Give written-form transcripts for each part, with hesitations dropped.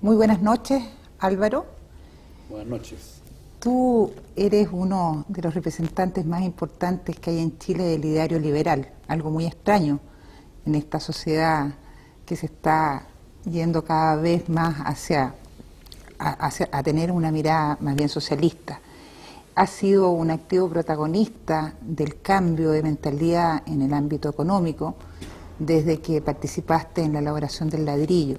Muy buenas noches, Álvaro. Buenas noches. Tú eres uno de los representantes más importantes que hay en Chile del ideario liberal, algo muy extraño en esta sociedad que se está yendo cada vez más a tener una mirada más bien socialista. Has sido un activo protagonista del cambio de mentalidad en el ámbito económico desde que participaste en la elaboración del ladrillo.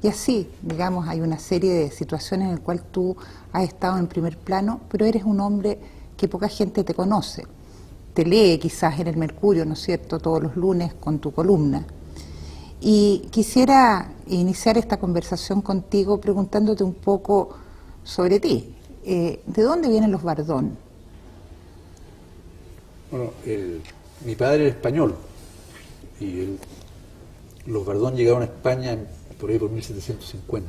Y así, digamos, hay una serie de situaciones en las cuales tú has estado en primer plano, pero eres un hombre que poca gente te conoce. Te lee quizás en el Mercurio, ¿no es cierto?, todos los lunes con tu columna. Y quisiera iniciar esta conversación contigo preguntándote un poco sobre ti. ¿De dónde vienen los Bardón? Bueno, mi padre era español y los Bardón llegaron a España por ahí por 1750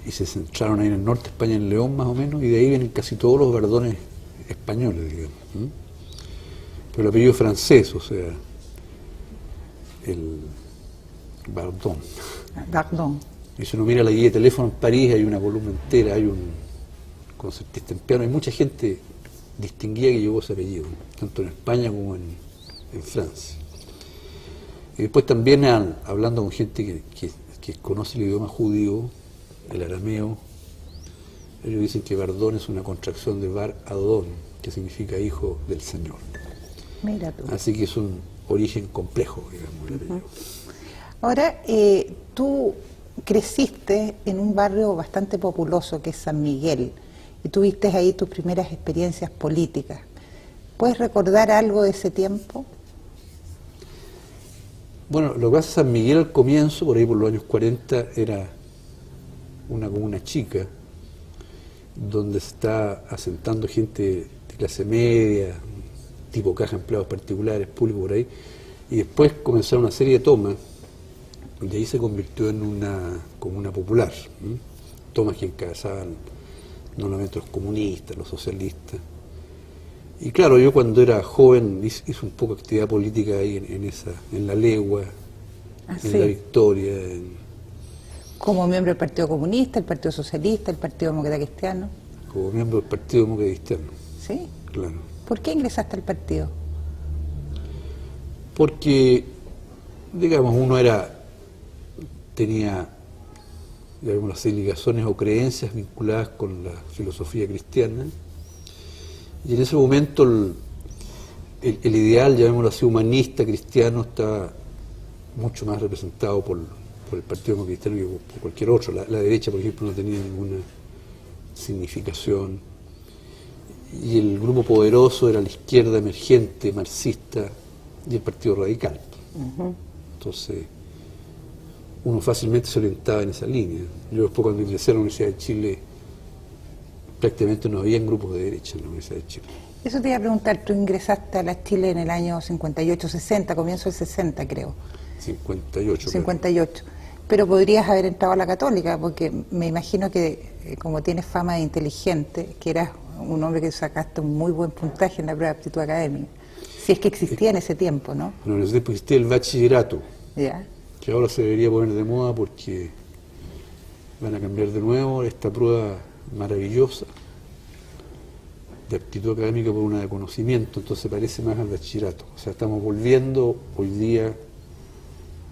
y se centraron ahí en el norte de España, en León más o menos, y de ahí vienen casi todos los Bardones españoles, digamos. Pero el apellido francés, o sea, el Bardón. Bardón. Y si uno mira la guía de teléfono en París, hay una columna entera, hay un concertista en piano, hay mucha gente distinguida que llevó ese apellido, tanto en España como en Francia. Y después también, hablando con gente que conoce el idioma judío, el arameo, ellos dicen que Bardón es una contracción de Bar Adón, que significa hijo del Señor. Mira tú. Así que es un origen complejo, digamos, el apellido. Ahora, tú creciste en un barrio bastante populoso que es San Miguel y tuviste ahí tus primeras experiencias políticas. ¿Puedes recordar algo de ese tiempo? Bueno, lo que pasa es que San Miguel al comienzo, por ahí por los años 40, era una comuna chica, donde se está asentando gente de clase media, tipo caja de empleados particulares, público por ahí, y después comenzaron una serie de tomas, y ahí se convirtió en una comuna popular, tomas que encabezaban normalmente los comunistas, los socialistas. Y claro, yo cuando era joven hice un poco de actividad política ahí en La Legua, en La Victoria. Como miembro del Partido Comunista, el Partido Socialista, el Partido Demócrata Cristiano. Como miembro del Partido Demócrata Cristiano. ¿Sí? Claro. ¿Por qué ingresaste al partido? Porque, digamos, uno tenía, digamos, las ligaciones o creencias vinculadas con la filosofía cristiana. Y en ese momento el ideal, llamémoslo así, humanista, cristiano, estaba mucho más representado por el Partido Demócrata Cristiano que por cualquier otro. La derecha, por ejemplo, no tenía ninguna significación. Y el grupo poderoso era la izquierda emergente, marxista, y el Partido Radical. Entonces, uno fácilmente se orientaba en esa línea. Yo después, cuando ingresé a la Universidad de Chile, prácticamente no había grupos de derecha en la Universidad de Chile. Eso te iba a preguntar, tú ingresaste a la Chile en el año 58-60, comienzo del 60 creo. 58. 58. Claro. Pero podrías haber entrado a la Católica, porque me imagino que como tienes fama de inteligente, que eras un hombre que sacaste un muy buen puntaje en la prueba de aptitud académica. Si es que existía en ese tiempo, ¿no? Bueno, en ese tiempo existía el bachillerato, ¿Ya? Que ahora se debería poner de moda porque van a cambiar de nuevo esta prueba maravillosa de aptitud académica por una de conocimiento, entonces parece más al bachillerato. O sea, estamos volviendo hoy día,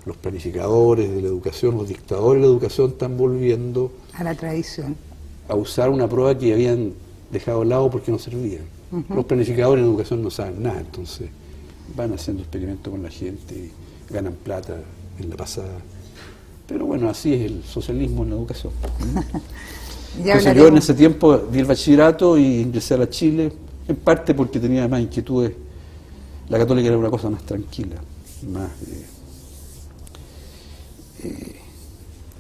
los planificadores de la educación, los dictadores de la educación están volviendo a la tradición, a usar una prueba que habían dejado al lado porque no servía. Los planificadores en educación no saben nada, entonces van haciendo experimentos con la gente y ganan plata en la pasada. Pero bueno, así es el socialismo en la educación. Entonces yo en ese tiempo di el bachillerato y ingresé a la Chile, en parte porque tenía más inquietudes. La Católica era una cosa más tranquila,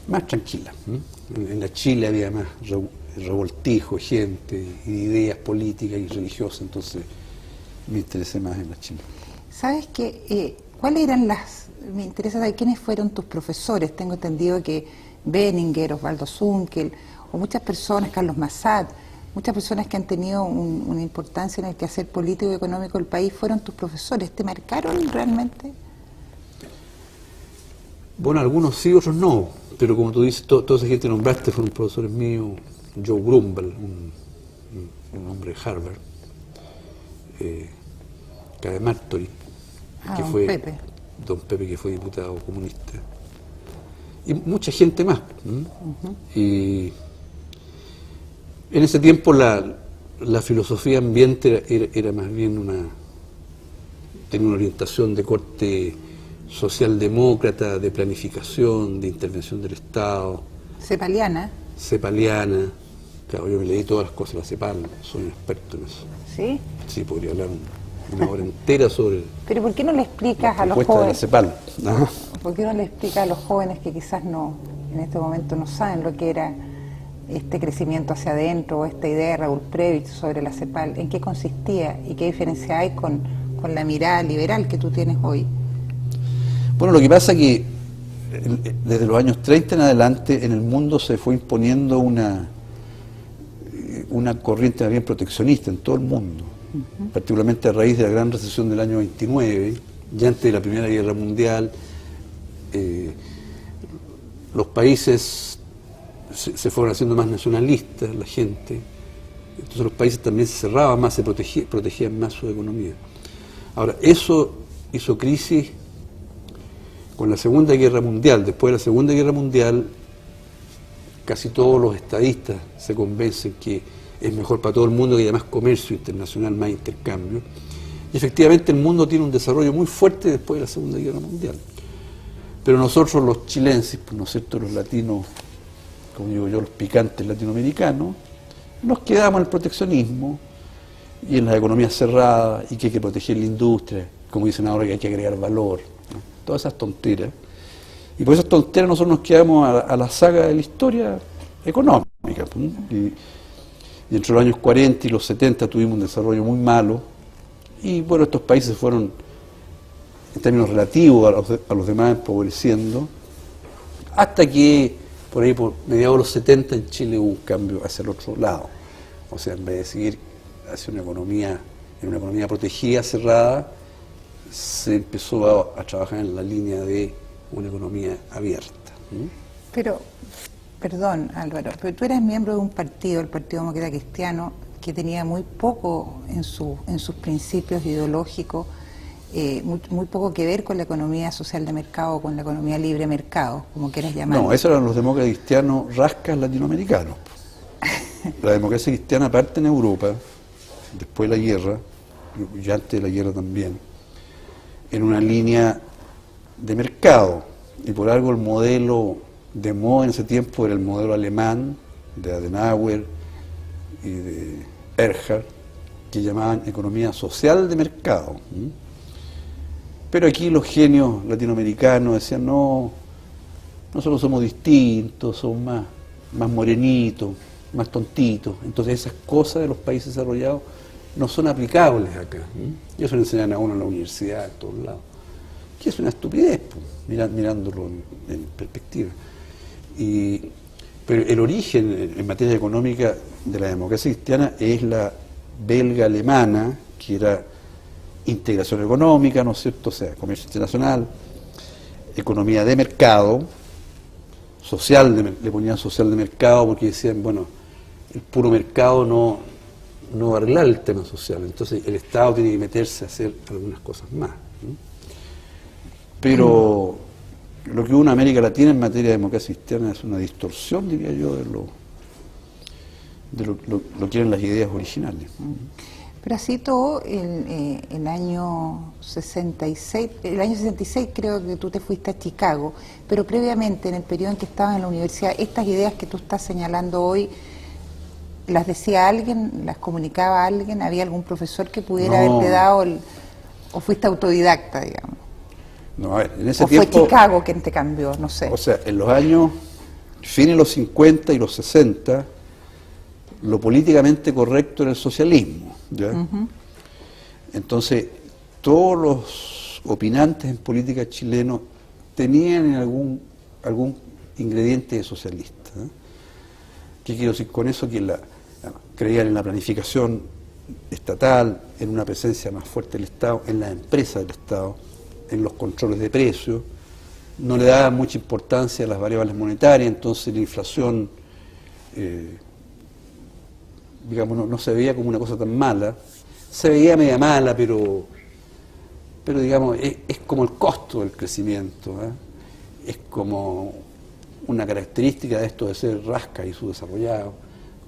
más tranquila. En la Chile había más revoltijo, gente, ideas políticas y religiosas, entonces me interesé más en la Chile. ¿Sabes qué? ¿Cuáles eran me interesa saber quiénes fueron tus profesores? Tengo entendido que Benninger, Osvaldo Zunkel, o muchas personas, Carlos Massad, muchas personas que han tenido una importancia en el quehacer político y económico del país fueron tus profesores. ¿Te marcaron realmente? Bueno, algunos sí, otros no, pero como tú dices, toda esa gente que nombraste fueron profesores míos. Joe Grumbel, un hombre de Harvard, Cade Martori, que don fue Pepe. don Pepe, que fue diputado comunista, y mucha gente más. Y en ese tiempo la filosofía ambiente era más bien tenía una orientación de corte socialdemócrata, de planificación, de intervención del Estado. Cepaliana, Cepaliana. Claro, yo me leí todas las cosas de la CEPAL, soy un experto en eso. ¿sí? Sí, podría hablar una hora entera sobre Pero ¿por qué no le explicas la a los propuesta de la jóvenes? CEPAL. Ajá. ¿Por qué no le explicas a los jóvenes que quizás no, en este momento no saben lo que era este crecimiento hacia adentro o esta idea de Raúl Prebisch sobre la CEPAL, en qué consistía y qué diferencia hay con la mirada liberal que tú tienes hoy? Bueno, lo que pasa es que desde los años 30 en adelante en el mundo se fue imponiendo una corriente más bien proteccionista en todo el mundo, particularmente a raíz de la gran recesión del año 29, ya antes de la Primera Guerra Mundial. Los países se fueron haciendo más nacionalistas, la gente, entonces los países también se cerraban más, se protegían más su economía. Ahora, eso hizo crisis con la Segunda Guerra Mundial. Después de la Segunda Guerra Mundial, casi todos los estadistas se convencen que es mejor para todo el mundo, que haya más comercio internacional, más intercambio. Y efectivamente el mundo tiene un desarrollo muy fuerte después de la Segunda Guerra Mundial. Pero nosotros los chilenses, pues, ¿no es cierto?, los latinos, como digo yo, los picantes latinoamericanos, nos quedamos en el proteccionismo y en las economías cerradas y que hay que proteger la industria, como dicen ahora que hay que agregar valor, ¿no? Todas esas tonteras. Y por esas tonteras nosotros nos quedamos a la saga de la historia económica. ¿No? Y entre los años 40 y los 70 tuvimos un desarrollo muy malo y bueno, estos países fueron, en términos relativos a los demás, empobreciendo, hasta que por ahí, por mediados de los 70, en Chile hubo un cambio hacia el otro lado. O sea, en vez de seguir hacia una economía protegida, cerrada, se empezó a trabajar en la línea de una economía abierta. ¿No? Pero, perdón Álvaro, pero tú eres miembro de un partido, el Partido Demócrata Cristiano, que tenía muy poco en sus principios ideológicos, muy poco que ver con la economía social de mercado, con la economía libre mercado, como quieras llamarlo. No, esos eran los demócratas cristianos rascas latinoamericanos. La democracia cristiana parte en Europa, después de la guerra, y antes de la guerra también, en una línea de mercado. Y por algo el modelo de moda en ese tiempo era el modelo alemán, de Adenauer y de Erhard, que llamaban economía social de mercado. Pero aquí los genios latinoamericanos decían, no, nosotros somos distintos, somos más morenitos, más tontitos. Entonces esas cosas de los países desarrollados no son aplicables acá. Y eso le enseñan a uno en la universidad, en todos lados. Que es una estupidez, pues, mirándolo en perspectiva. Pero el origen en materia económica de la democracia cristiana es la belga-alemana, que era integración económica, ¿no es cierto? O sea, comercio internacional, economía de mercado, social, le ponían social de mercado porque decían, bueno, el puro mercado no va a arreglar el tema social, entonces el Estado tiene que meterse a hacer algunas cosas más, ¿no? Pero lo que hubo en América Latina en materia de democracia cristiana es una distorsión, diría yo, de lo que eran las ideas originales. Pero así todo, el año 66, creo que tú te fuiste a Chicago, pero previamente, en el periodo en que estabas en la universidad, estas ideas que tú estás señalando hoy, ¿las decía alguien, las comunicaba alguien? ¿Había algún profesor que pudiera haberte dado, o fuiste autodidacta, digamos? No, a ver, en ese ¿O tiempo, fue Chicago quien te cambió? No sé. O sea, en los años, fines de los 50 y los 60, lo políticamente correcto era el socialismo, ¿ya? Entonces, todos los opinantes en política chilenos tenían algún ingrediente de socialista, ¿eh? ¿Qué quiero decir con eso? Que creían en la planificación estatal, en una presencia más fuerte del Estado, en las empresas del Estado, en los controles de precios, no le daba mucha importancia a las variables monetarias, entonces la inflación, digamos, no se veía como una cosa tan mala, se veía media mala, pero digamos, es como el costo del crecimiento, es como una característica de esto de ser rasca y subdesarrollado,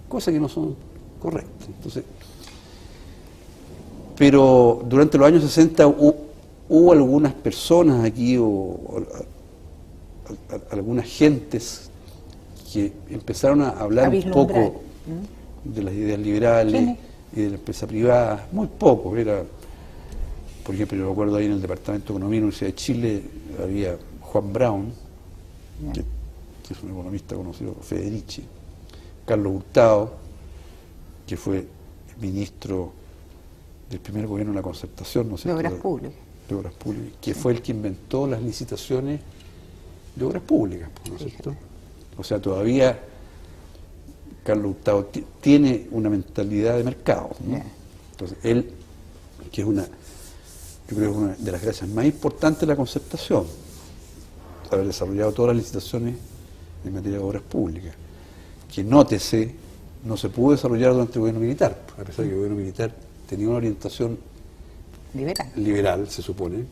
cosas que no son correctas. Entonces, pero durante los años 60 hubo algunas personas aquí, algunas gentes que empezaron a hablar un poco de las ideas liberales y de la empresa privada, muy poco. Era, por ejemplo, yo recuerdo ahí en el Departamento de Economía de la Universidad de Chile había Juan Brown, que es un economista conocido, Federici, Carlos Hurtado, que fue ministro del primer gobierno de la Concertación, ¿no es cierto? De Obras Públicas. De Obras Públicas, que fue el que inventó las licitaciones de obras públicas, ¿no es cierto? O sea, todavía Carlos Hurtado tiene una mentalidad de mercado, ¿no? Entonces, él, que es yo creo que es una de las gracias más importantes de la Concertación, haber desarrollado todas las licitaciones en materia de obras públicas, que nótese, no se pudo desarrollar durante el gobierno militar, a pesar de que el gobierno militar tenía una orientación liberal, se supone,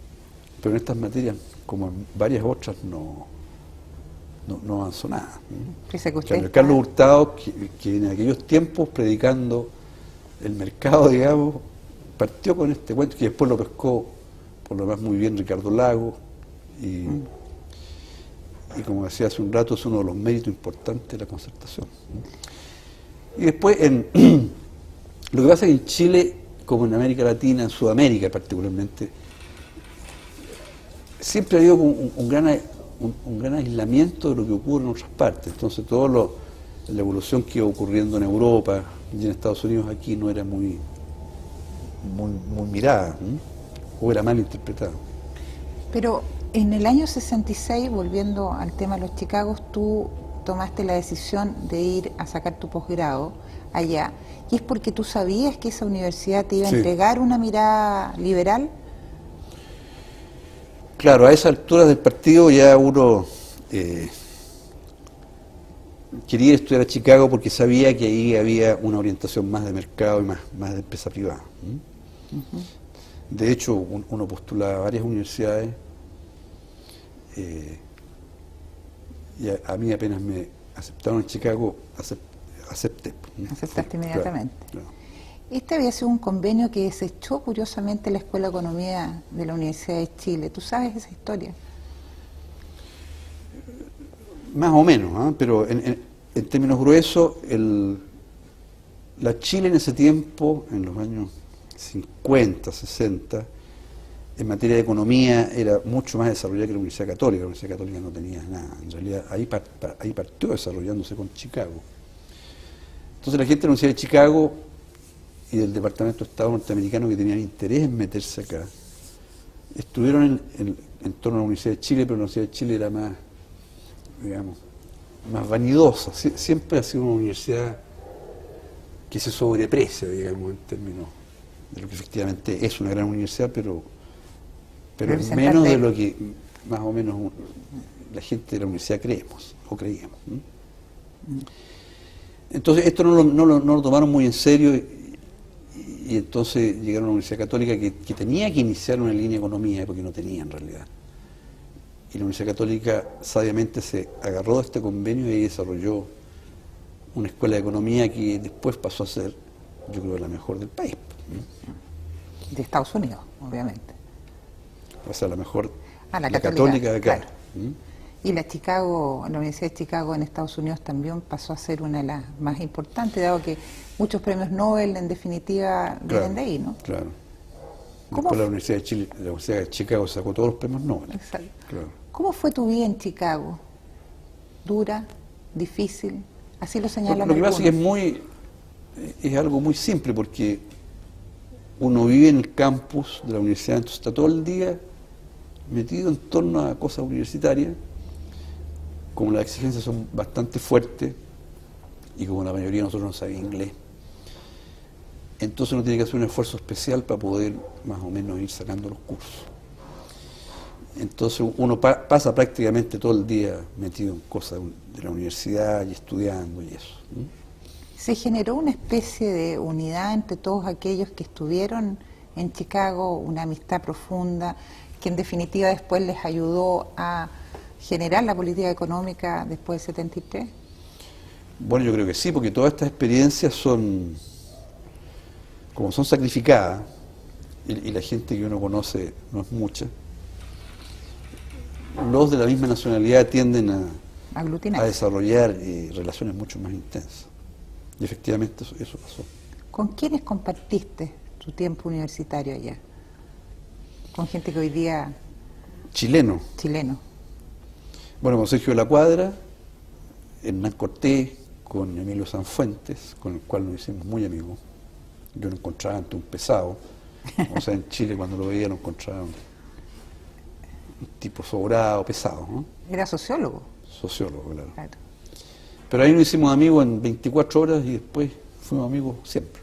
pero en estas materias, como en varias otras, no avanzó nada. Carlos Hurtado, que en aquellos tiempos predicando el mercado, digamos, partió con este cuento, que después lo pescó, por lo demás, muy bien Ricardo Lagos, y como decía hace un rato, es uno de los méritos importantes de la Concertación. Y después, lo que pasa es que en Chile, como en América Latina, en Sudamérica particularmente, siempre ha habido un gran aislamiento de lo que ocurre en otras partes. Entonces, la evolución que iba ocurriendo en Europa y en Estados Unidos aquí no era muy mirada, o era mal interpretada. Pero en el año 66, volviendo al tema de los Chicagos, tú tomaste la decisión de ir a sacar tu posgrado allá, y es porque tú sabías que esa universidad te iba a entregar una mirada liberal. Claro, a esa altura del partido ya uno quería estudiar a Chicago porque sabía que ahí había una orientación más de mercado y más de empresa privada. De hecho, uno postulaba a varias universidades y a mí apenas me aceptaron en Chicago, acepté. Aceptaste inmediatamente. Claro. Este había sido un convenio que desechó curiosamente la Escuela de Economía de la Universidad de Chile. ¿Tú sabes esa historia? Más o menos, pero en términos gruesos, la Chile en ese tiempo, en los años 50, 60, en materia de economía era mucho más desarrollada que la Universidad Católica. La Universidad Católica no tenía nada. En realidad, ahí partió desarrollándose con Chicago. Entonces la gente de la Universidad de Chicago y del Departamento de Estado norteamericano que tenían interés en meterse acá, estuvieron en torno a la Universidad de Chile, pero la Universidad de Chile era más, digamos, más vanidosa. Siempre ha sido una universidad que se sobreprecia, digamos, en términos de lo que efectivamente es una gran universidad, pero menos de lo que más o menos la gente de la universidad creíamos. Entonces esto no lo tomaron muy en serio y entonces llegaron a la Universidad Católica que tenía que iniciar una línea de economía porque no tenía en realidad. Y la Universidad Católica sabiamente se agarró de este convenio y desarrolló una escuela de economía que después pasó a ser, yo creo, la mejor del país. De Estados Unidos, obviamente. O sea, la mejor, la católica de acá. Claro. Y la Universidad de Chicago en Estados Unidos también pasó a ser una de las más importantes, dado que muchos premios Nobel, en definitiva, vienen de ahí, ¿no? Claro. Después la Universidad de Chicago sacó todos los premios Nobel. Exacto. Claro. ¿Cómo fue tu vida en Chicago? ¿Dura? ¿Difícil? Así lo señalan Lo que pasa es que es algo muy simple, porque uno vive en el campus de la universidad, entonces está todo el día metido en torno a cosas universitarias. Como las exigencias son bastante fuertes y como la mayoría de nosotros no sabe inglés, entonces uno tiene que hacer un esfuerzo especial para poder más o menos ir sacando los cursos. Entonces uno pasa prácticamente todo el día metido en cosas de la universidad y estudiando y eso. ¿Se generó una especie de unidad entre todos aquellos que estuvieron en Chicago, una amistad profunda, que en definitiva después les ayudó a generar la política económica después del 73? Bueno, yo creo que sí, porque todas estas experiencias son, como son sacrificadas, y la gente que uno conoce no es mucha, los de la misma nacionalidad tienden a desarrollar relaciones mucho más intensas. Y efectivamente eso pasó. ¿Con quiénes compartiste tu tiempo universitario allá? ¿Con gente que hoy día... Chileno. Bueno, con Sergio de la Cuadra, Hernán Cortés, con Emilio Sanfuentes, con el cual nos hicimos muy amigos. Yo lo encontraba ante un pesado. O sea, en Chile cuando lo veía lo encontraba un tipo sobrado, pesado, ¿no? Era sociólogo. Sociólogo, claro. Pero ahí nos hicimos amigos en 24 horas y después fuimos amigos siempre.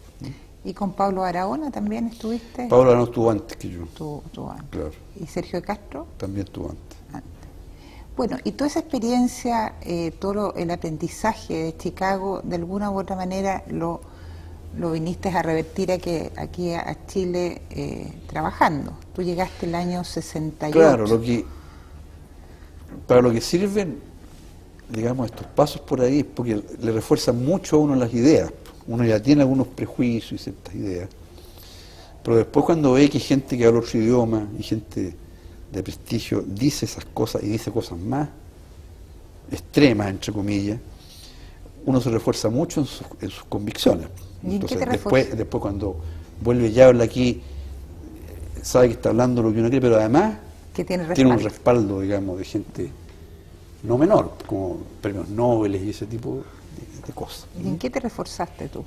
¿Y con Pablo Aragona también estuviste? Pablo Aragona estuvo antes que yo. Estuvo antes. Claro. ¿Y Sergio de Castro? También estuvo antes. Bueno, y toda esa experiencia, todo el aprendizaje de Chicago, de alguna u otra manera lo viniste a revertir aquí a Chile trabajando. Tú llegaste el año 68. Claro, para lo que sirven, digamos, estos pasos por ahí es porque le refuerzan mucho a uno las ideas. Uno ya tiene algunos prejuicios y ciertas ideas. Pero después cuando ve que hay gente que habla otro idioma y gente de prestigio dice esas cosas y dice cosas más extremas, entre comillas, uno se refuerza mucho en sus convicciones. Entonces, después cuando vuelve y habla aquí, sabe que está hablando lo que uno cree, pero además que tiene un respaldo, digamos, de gente no menor, como premios Nobel y ese tipo de cosas. ¿Y en qué te reforzaste tú?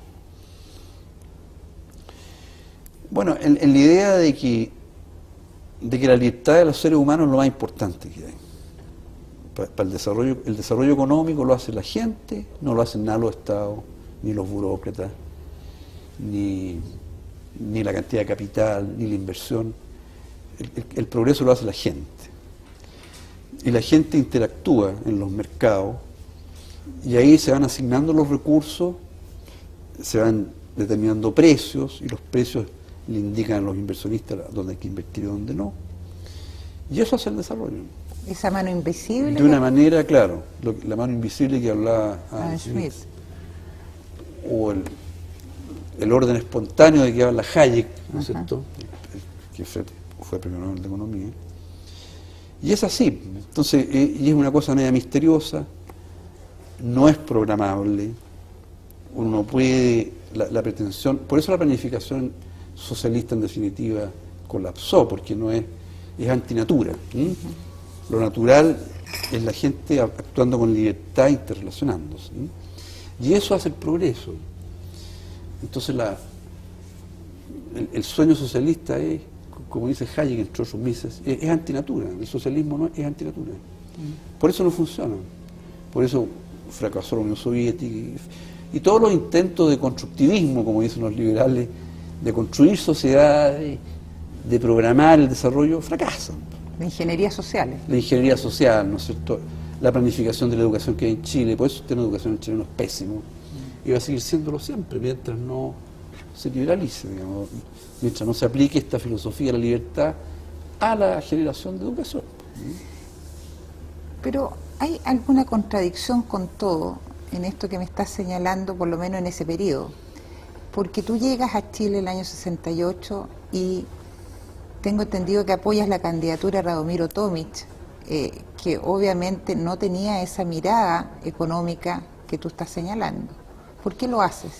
Bueno, en la idea de que la libertad de los seres humanos es lo más importante que hay. Para el desarrollo económico lo hace la gente, no lo hacen nada los estados, ni los burócratas, ni la cantidad de capital, ni la inversión. El progreso lo hace la gente. Y la gente interactúa en los mercados y ahí se van asignando los recursos, se van determinando precios y los precios le indican a los inversionistas dónde hay que invertir y dónde no. Y eso hace el desarrollo. Esa mano invisible. De una manera, claro, la mano invisible que hablaba Adam Smith. O el orden espontáneo de que habla Hayek, ¿no es cierto? Que fue premio Nobel de Economía. Y es así. Entonces, y es una cosa media misteriosa, no es programable, uno no puede, la pretensión, por eso la planificación socialista en definitiva colapsó, porque no es antinatura. Lo natural es la gente actuando con libertad, interrelacionándose. Y eso hace el progreso. Entonces el sueño socialista es, como dice Hayek, entre otros mises, es antinatura. El socialismo no es antinatura. Por eso no funciona. Por eso fracasó la Unión Soviética y todos los intentos de constructivismo, como dicen los liberales, de construir sociedades, de programar el desarrollo, fracasan. La ingeniería social. La ingeniería social, ¿no es cierto? La planificación de la educación que hay en Chile, por eso tener educación en Chile no es pésimo. Y va a seguir siéndolo siempre, mientras no se liberalice, digamos, mientras no se aplique esta filosofía de la libertad a la generación de educación. Pero ¿hay alguna contradicción con todo en esto que me estás señalando, por lo menos en ese periodo? Porque tú llegas a Chile el año 68 y tengo entendido que apoyas la candidatura de Radomiro Tomic, que obviamente no tenía esa mirada económica que tú estás señalando. ¿Por qué lo haces?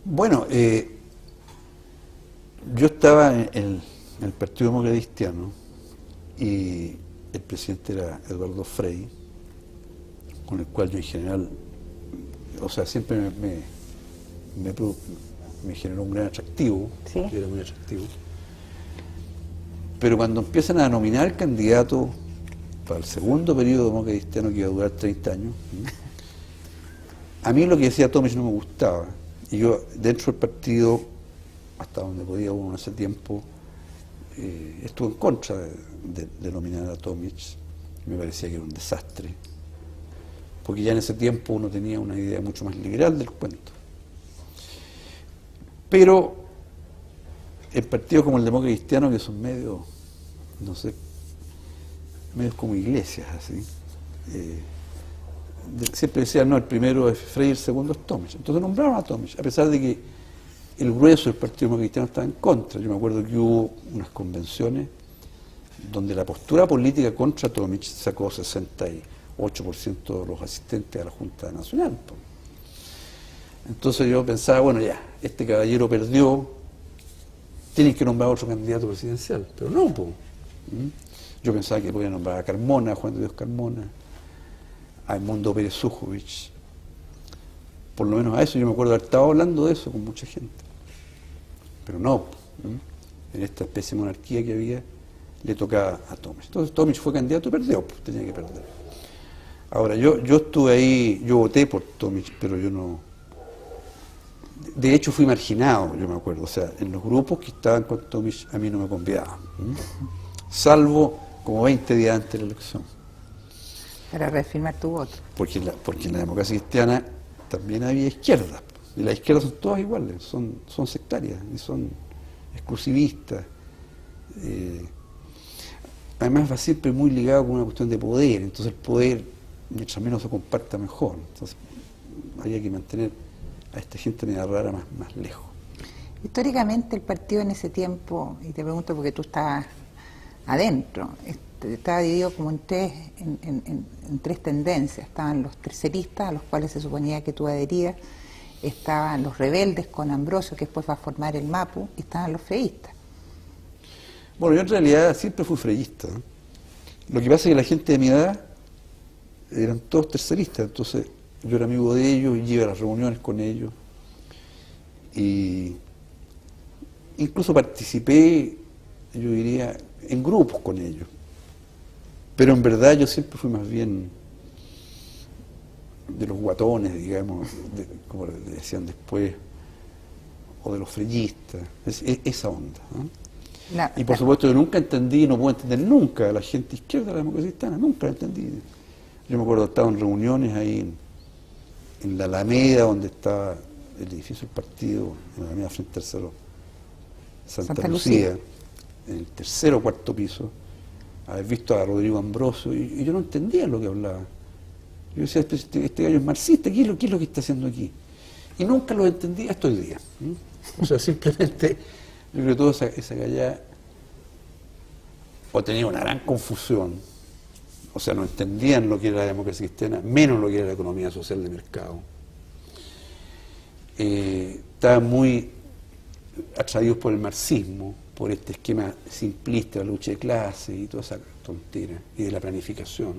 Bueno, yo estaba en el Partido Demócrata Cristiano y el presidente era Eduardo Frei, con el cual yo en general, o sea, siempre me generó un gran atractivo. ¿Sí? Yo era muy atractivo. Pero cuando empiezan a nominar al candidato para el segundo periodo demócrata cristiano, que iba a durar 30 años, a mí lo que decía Tomic no me gustaba. Y yo, dentro del partido, hasta donde podía uno en ese tiempo, estuvo en contra de nominar a Tomic. Me parecía que era un desastre, porque ya en ese tiempo uno tenía una idea mucho más liberal del cuento. Pero en partidos como el Demócrata Cristiano, que son medios, no sé, medios como iglesias, así, siempre decían, no, el primero es Frey, el segundo es Tomic. Entonces nombraron a Tomic, a pesar de que el grueso del Partido Demócrata Cristiano estaba en contra. Yo me acuerdo que hubo unas convenciones donde la postura política contra Tomic sacó 68% de los asistentes a la Junta Nacional. Entonces yo pensaba, bueno, ya, este caballero perdió, tienen que nombrar a otro candidato presidencial, pero no, pues. Yo pensaba que podían nombrar a Carmona, a Juan de Dios Carmona, a Edmundo Pérez Zújovich. Por lo menos a eso yo me acuerdo haber estado hablando de eso con mucha gente. Pero no, en esta especie de monarquía que había, le tocaba a Tomic. Entonces Tomic fue candidato y perdió, pues tenía que perder. Ahora, yo estuve ahí, yo voté por Tomic, pero yo no... De hecho fui marginado, yo me acuerdo. O sea, en los grupos que estaban con Tomic a mí no me convidaban. Salvo como 20 días antes de la elección. Para reafirmar tu voto. Porque en la democracia cristiana también había izquierdas. Y las izquierdas son todas iguales, son sectarias y son exclusivistas. Además va siempre muy ligado con una cuestión de poder. Entonces el poder, mientras menos se comparta, mejor. Entonces había que mantener a esta gente media rara más lejos. Históricamente el partido en ese tiempo, y te pregunto porque tú estabas adentro, estaba dividido como en tres tendencias. Estaban los terceristas, a los cuales se suponía que tú adherías, estaban los rebeldes con Ambrosio, que después va a formar el MAPU, y estaban los freístas. Bueno, yo en realidad siempre fui freísta. Lo que pasa es que la gente de mi edad eran todos terceristas, entonces yo era amigo de ellos y iba a las reuniones con ellos. Y incluso participé, yo diría, en grupos con ellos. Pero en verdad yo siempre fui más bien de los guatones, digamos, como le decían después, o de los freyistas, esa onda, ¿no? Y por supuesto yo nunca entendí, no puedo entender nunca a la gente izquierda de la democracia cristiana, nunca la entendí. Yo me acuerdo que estaba en reuniones ahí en la Alameda, donde estaba el edificio del partido, en la Alameda frente al Cerro Santa Lucía, en el tercer o cuarto piso, haber visto a Rodrigo Ambrosio, y yo no entendía lo que hablaba. Yo decía, este gallo es marxista, ¿qué es lo que está haciendo aquí? Y nunca lo entendí hasta hoy día. O sea, simplemente, yo creo que toda esa gallada o tenía una gran confusión, o sea, no entendían lo que era la democracia cristiana, menos lo que era la economía social de mercado. Estaban muy atraídos por el marxismo, por este esquema simplista de la lucha de clase y toda esa tontera, y de la planificación,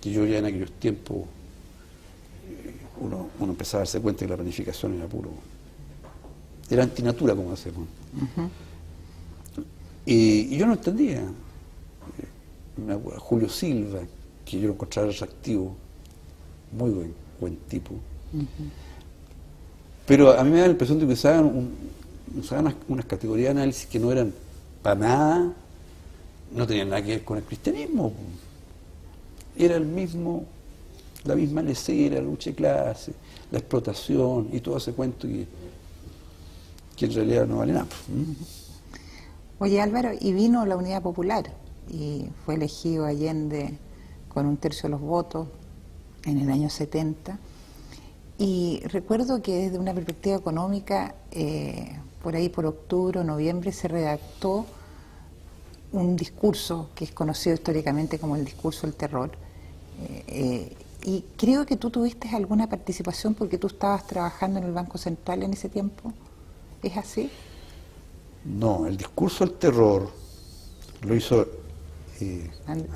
que yo ya en aquellos tiempos uno empezaba a darse cuenta que la planificación era antinatura, como hacemos. Y yo no entendía. Me acuerdo, Julio Silva, que yo lo encontraba atractivo, muy buen tipo. Pero a mí me da la impresión de que usaban unas categorías de análisis que no eran para nada, no tenían nada que ver con el cristianismo. Era la misma lecera, la lucha de clase, la explotación y todo ese cuento que en realidad no vale nada. Oye, Álvaro, y vino la Unidad Popular y fue elegido Allende con 1/3 de los votos en el año 70. Y recuerdo que desde una perspectiva económica, por ahí por octubre o noviembre, se redactó un discurso que es conocido históricamente como el discurso del terror. Y creo que tú tuviste alguna participación porque tú estabas trabajando en el Banco Central en ese tiempo. ¿Es así? No, el discurso del terror lo hizo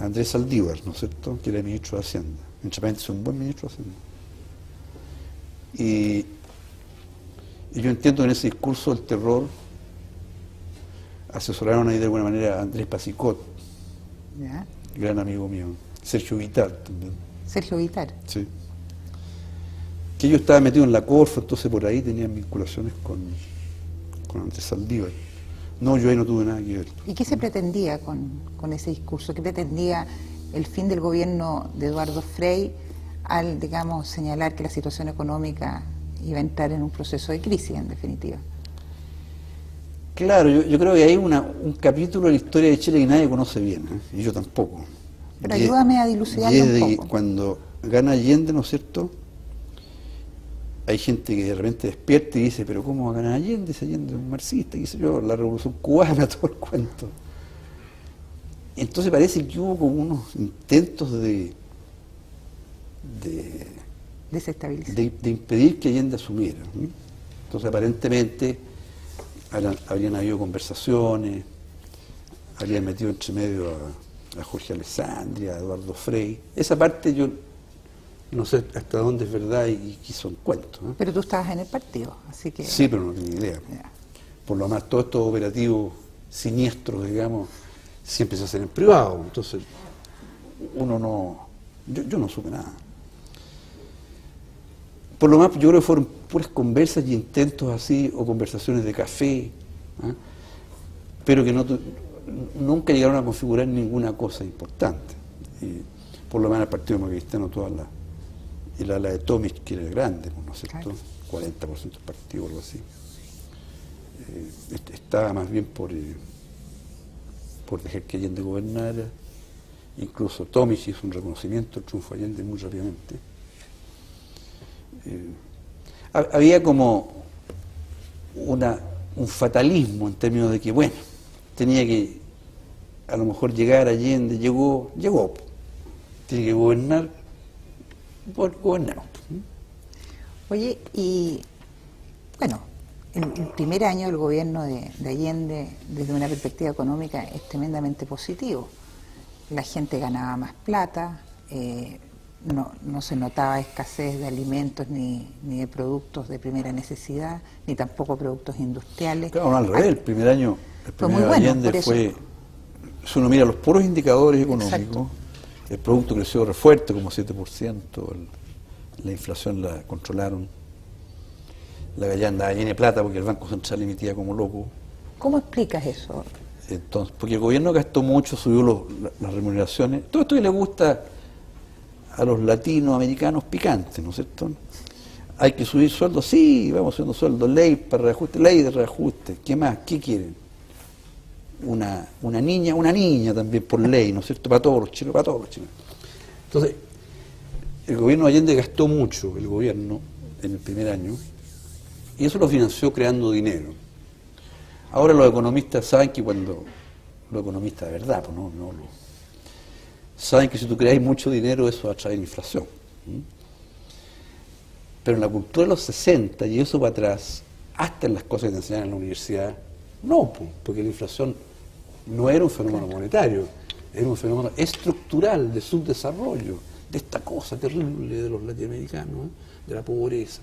Andrés Saldívar, ¿no es cierto?, que era ministro de Hacienda. Entre es un buen ministro de Hacienda. Y yo entiendo que en ese discurso del terror asesoraron ahí de alguna manera a Andrés Pacicot, ¿Ya? gran amigo mío, Sergio Vitar también. Sergio Vitar. Sí. Que yo estaba metido en la Corfo, entonces por ahí tenían vinculaciones con Andrés Saldívar. No, yo ahí no tuve nada que ver. ¿Y qué se pretendía con ese discurso? ¿Qué pretendía el fin del gobierno de Eduardo Frei al, digamos, señalar que la situación económica iba a entrar en un proceso de crisis, en definitiva? Claro, yo creo que hay un capítulo de la historia de Chile que nadie conoce bien, ¿eh? Y yo tampoco. Pero ayúdame a dilucidarlo un poco. Cuando gana Allende, ¿no es cierto? Hay gente que de repente despierta y dice, pero ¿cómo va a ganar Allende? Si Allende es un marxista, qué sé yo, la revolución cubana, todo el cuento. Entonces parece que hubo como unos intentos de desestabilizar. de impedir que Allende asumiera, ¿no? Entonces aparentemente habrían habido conversaciones, habrían metido entre medio a Jorge Alessandri, a Eduardo Frei. Esa parte yo no sé hasta dónde es verdad y son cuentos, ¿no? Pero tú estabas en el partido, así que... Sí, pero no tenía idea. Ya. Por lo más, todos estos operativos siniestros, digamos, siempre se hacen en privado. Entonces, uno no... Yo no supe nada. Por lo más, yo creo que fueron puras conversas y intentos así, o conversaciones de café, ¿eh? Pero que nunca llegaron a configurar ninguna cosa importante. Y por lo menos el Partido Demócrata Cristiano, el ala de Tomic, que era grande, ¿no es cierto? Claro. 40% del partido o algo así. Estaba más bien por dejar que Allende gobernara. Incluso Tomic hizo un reconocimiento del triunfo de Allende muy rápidamente. Había como un fatalismo en términos de que, bueno, tenía que a lo mejor llegar Allende, llegó, tiene que gobernar, gobernamos. Oye, y bueno, el primer año del gobierno de Allende, desde una perspectiva económica, es tremendamente positivo. La gente ganaba más plata, no se notaba escasez de alimentos ni de productos de primera necesidad, ni tampoco productos industriales. Claro, no, al revés, el primer año fue muy bueno, Allende fue, si uno mira los puros indicadores económicos, exacto, el producto creció re fuerte, como 7%, la inflación la controlaron, la gallina andaba llena de plata porque el Banco Central emitía como loco. ¿Cómo explicas eso? Entonces, porque el gobierno gastó mucho, subió las remuneraciones, todo esto que le gusta a los latinoamericanos picantes, ¿no es cierto? Hay que subir sueldos, sí, vamos subiendo sueldos, ley para reajuste, ley de reajuste, ¿qué más? ¿Qué quieren? Una niña también por ley, ¿no es cierto? Para todos los chinos. Entonces, el gobierno de Allende gastó mucho, el gobierno, en el primer año, y eso lo financió creando dinero. Ahora los economistas saben que cuando, los economistas de verdad, pues saben que si tú creas mucho dinero eso va a traer inflación. Pero en la cultura de los 60 y eso para atrás, hasta en las cosas que te enseñan en la universidad, no, porque la inflación no era un fenómeno monetario, era un fenómeno estructural de subdesarrollo, de esta cosa terrible de los latinoamericanos, de la pobreza.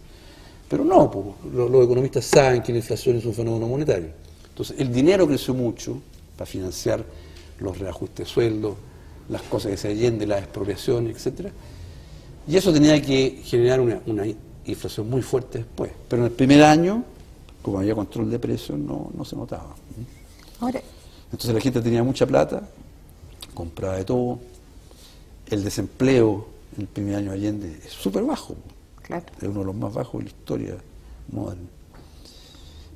Pero no, los economistas saben que la inflación es un fenómeno monetario. Entonces, el dinero creció mucho para financiar los reajustes de sueldos, las cosas que se Allende, las expropiaciones, etcétera, y eso tenía que generar una inflación muy fuerte después. Pero en el primer año, como había control de precios, no se notaba. Ahora, entonces la gente tenía mucha plata, compraba de todo, el desempleo en el primer año de Allende es súper bajo, claro, es uno de los más bajos de la historia moderna.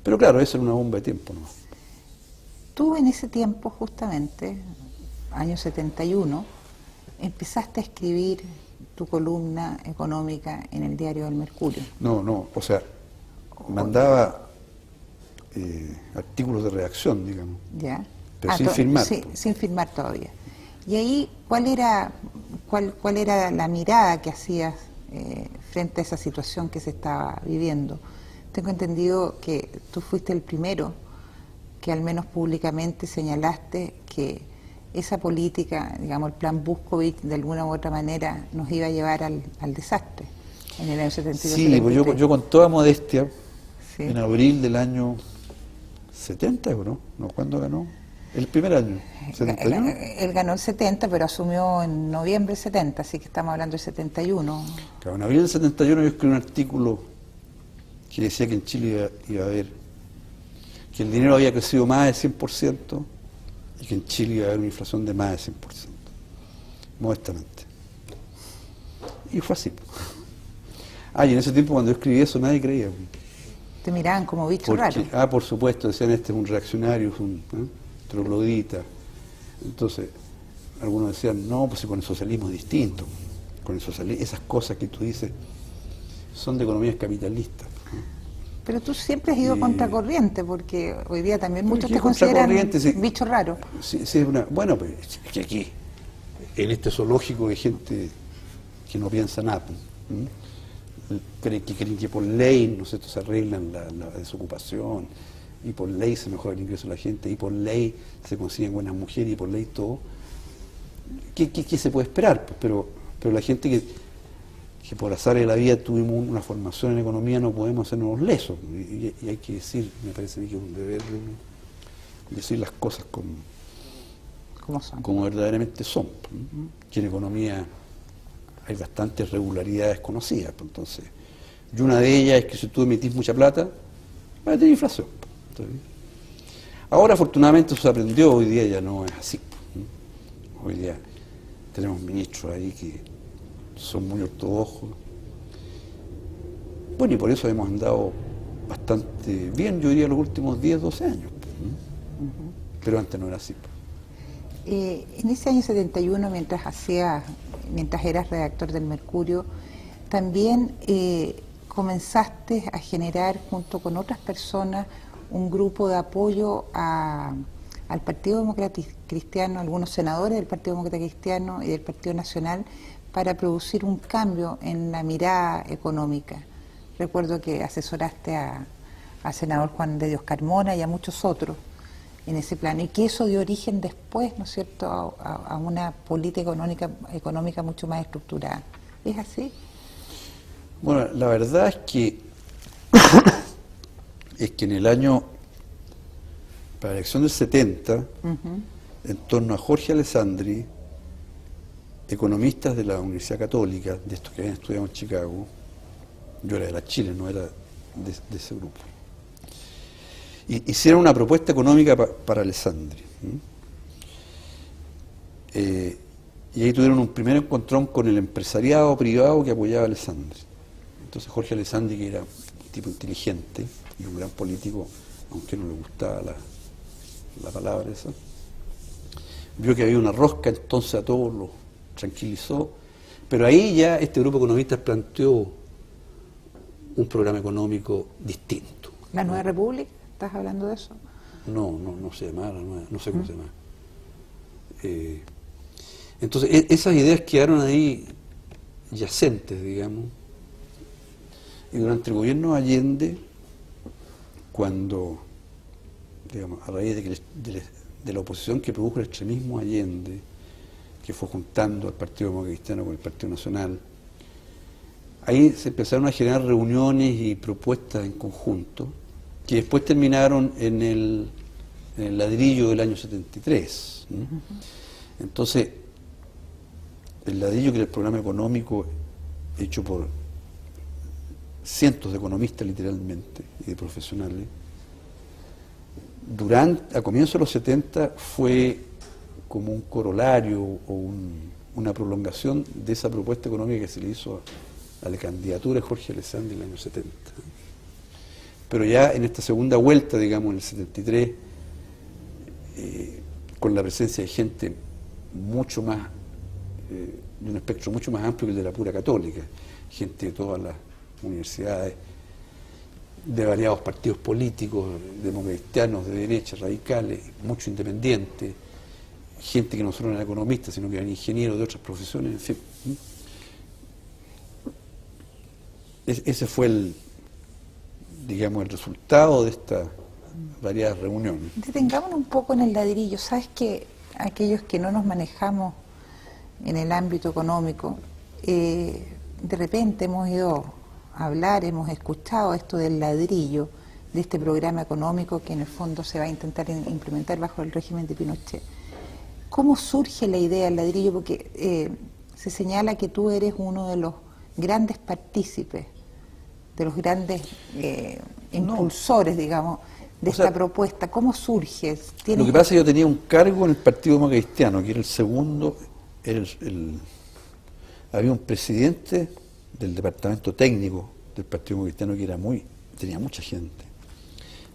Pero claro, eso era una bomba de tiempo, ¿no? Tú en ese tiempo, justamente, año 71, empezaste a escribir tu columna económica en el diario El Mercurio. No, o sea, mandaba artículos de redacción, digamos. Ya. Pero sin firmar. Sí, sin firmar todavía. Y ahí, ¿cuál era la mirada que hacías frente a esa situación que se estaba viviendo? Tengo entendido que tú fuiste el primero que al menos públicamente señalaste que esa política, digamos, el plan Buscovich, de alguna u otra manera nos iba a llevar al desastre en el año 72. Sí, pues yo con toda modestia, sí, en abril del año 70, ¿no? ¿Cuándo ganó? El primer año, 71. Él ganó el 70, pero asumió en noviembre del 70, así que estamos hablando del 71. Claro, en abril del 71 yo escribí un artículo que decía que en Chile iba a haber, que el dinero había crecido más del 100% y que en Chile iba a haber una inflación de más del 100%, modestamente. Y fue así. Y en ese tiempo cuando yo escribí eso nadie creía. Te miraban como bicho raro. Por supuesto, decían este es un reaccionario, es un troglodita. Entonces, algunos decían, no, pues con el socialismo es distinto. Con el socialismo, esas cosas que tú dices son de economías capitalistas. Pero tú siempre has ido contracorriente, porque hoy día también muchos te consideran bicho raro. Sí, bueno, pues es que aquí, en este zoológico hay gente que no piensa nada. Creen que por ley, ¿no es cierto?, se arreglan la desocupación, y por ley se mejora el ingreso de la gente, y por ley se consiguen buenas mujeres, y por ley todo. ¿Qué se puede esperar? Pues, pero la gente que por azar de la vida tuvimos una formación en economía no podemos hacernos lesos. Y hay que decir, me parece a mí que es un deber decir las cosas como verdaderamente son. Que en economía hay bastantes regularidades conocidas. Entonces, y una de ellas es que si tú emitís mucha plata, vas a tener inflación. Ahora, afortunadamente, eso se aprendió, hoy día ya no es así. Hoy día tenemos ministros ahí que son muy ortodoxos. Bueno, y por eso hemos andado bastante bien, yo diría, los últimos 10, 12 años. Pero antes no era así. En ese año 71, mientras eras redactor del Mercurio, también comenzaste a generar, junto con otras personas, un grupo de apoyo al Partido Demócrata Cristiano, algunos senadores del Partido Demócrata Cristiano y del Partido Nacional, para producir un cambio en la mirada económica. Recuerdo que asesoraste al senador Juan de Dios Carmona y a muchos otros en ese plano, y que eso dio origen después, ¿no es cierto?, a una política económica mucho más estructurada. ¿Es así? Bueno, la verdad es que en el año, para la elección del 70, en torno a Jorge Alessandri, economistas de la Universidad Católica, de estos que habían estudiado en Chicago, yo era de la Chile, no era de ese grupo, hicieron una propuesta económica para Alessandri. Y ahí tuvieron un primer encontrón con el empresariado privado que apoyaba a Alessandri. Entonces Jorge Alessandri, que era un tipo inteligente y un gran político, aunque no le gustaba la palabra esa, vio que había una rosca, entonces a todos los tranquilizó, pero ahí ya este grupo de economistas planteó un programa económico distinto. ¿La Nueva República? ¿Estás hablando de eso? No se llamaba la Nueva, no sé cómo se llama. Entonces esas ideas quedaron ahí yacentes, digamos, y durante el gobierno de Allende, cuando, digamos, a raíz de la oposición que produjo el extremismo Allende, que fue juntando al Partido Demócrata Cristiano con el Partido Nacional, ahí se empezaron a generar reuniones y propuestas en conjunto, que después terminaron en el ladrillo del año 73. Entonces, el ladrillo, que era el programa económico hecho por cientos de economistas literalmente y de profesionales, a comienzos de los 70 fue como un corolario o una prolongación de esa propuesta económica que se le hizo a la candidatura de Jorge Alessandri en el año 70. Pero ya en esta segunda vuelta, digamos, en el 73, con la presencia de gente mucho más, de un espectro mucho más amplio que el de la pura católica, gente de todas las universidades, de variados partidos políticos, democristianos, de derecha, radicales, mucho independientes, gente que no solo era economista, sino que eran ingenieros de otras profesiones, en fin. Ese fue el resultado de estas variadas reuniones. Detengámonos un poco en el ladrillo. Sabes que aquellos que no nos manejamos en el ámbito económico, de repente hemos ido a hablar, hemos escuchado esto del ladrillo, de este programa económico que en el fondo se va a intentar implementar bajo el régimen de Pinochet. ¿Cómo surge la idea del ladrillo? Porque se señala que tú eres uno de los grandes partícipes, de los grandes impulsores, digamos, de esta propuesta? ¿Cómo surge? Lo que pasa es que yo tenía un cargo en el Partido Demócrata Cristiano, que era el segundo, había un presidente del departamento técnico del Partido Demócrata Cristiano que tenía mucha gente,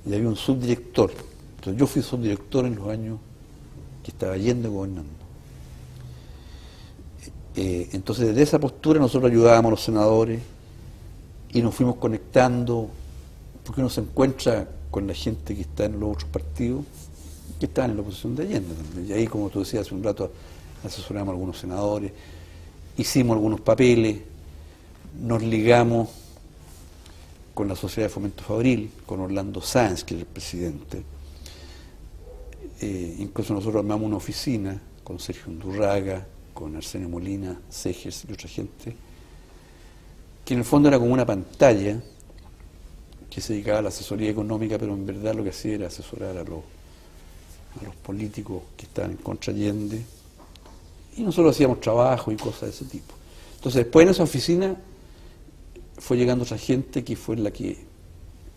y había un subdirector. Entonces yo fui subdirector en los años que estaba Allende gobernando. Entonces desde esa postura nosotros ayudábamos a los senadores y nos fuimos conectando, porque uno se encuentra con la gente que está en los otros partidos, que estaban en la oposición de Allende también. Y ahí, como tú decías hace un rato, asesoramos a algunos senadores, hicimos algunos papeles, nos ligamos con la Sociedad de Fomento Fabril, con Orlando Sáenz, que es el presidente. Incluso nosotros armamos una oficina con Sergio Undurraga, con Arsenio Molina, Segers y otra gente, que en el fondo era como una pantalla que se dedicaba a la asesoría económica, pero en verdad lo que hacía era asesorar a los políticos que estaban en contra de Allende, y nosotros hacíamos trabajo y cosas de ese tipo. Entonces después en esa oficina fue llegando otra gente que fue la que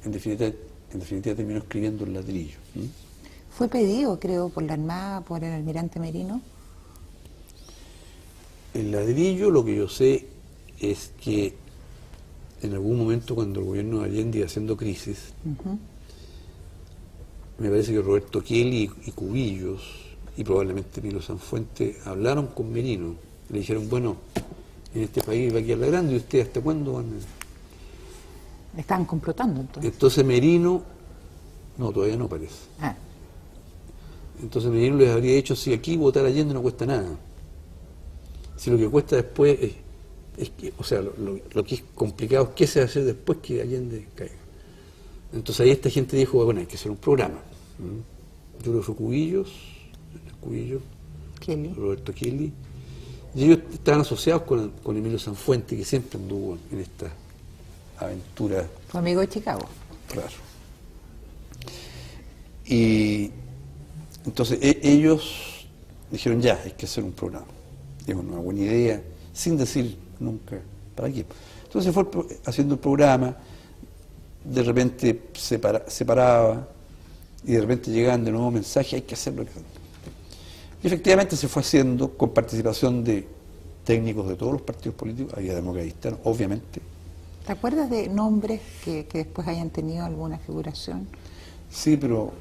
en definitiva terminó escribiendo el ladrillo. ¿Fue pedido, creo, por la Armada, por el almirante Merino? El ladrillo, lo que yo sé es que en algún momento, cuando el gobierno de Allende iba haciendo crisis, me parece que Roberto Kelly y Cubillos, y probablemente Milo Sanfuente, hablaron con Merino. Le dijeron, bueno, en este país va a quedar la grande, ¿y ustedes hasta cuándo van a...? Estaban complotando entonces. Entonces Merino, no, todavía no parece. Ah. Entonces Merino les habría dicho, si aquí votar a Allende no cuesta nada. Si lo que cuesta después es que, o sea, lo que es complicado es qué se va a hacer después que Allende caiga. Entonces ahí esta gente dijo, bueno, hay que hacer un programa. Yo creo que fue Cubillos, Kelly. Roberto Kelly, y ellos estaban asociados con Emilio Sanfuente, que siempre anduvo en esta aventura. Tu amigo de Chicago. Claro. Y entonces ellos dijeron, ya, hay que hacer un programa. Es una buena idea, sin decir nunca para qué. Entonces fue haciendo el programa, de repente se paraba, y de repente llegaban de nuevo mensajes, hay que hacerlo. Y efectivamente se fue haciendo con participación de técnicos de todos los partidos políticos, había Demócrata Cristiano, obviamente. ¿Te acuerdas de nombres que después hayan tenido alguna figuración? Sí, pero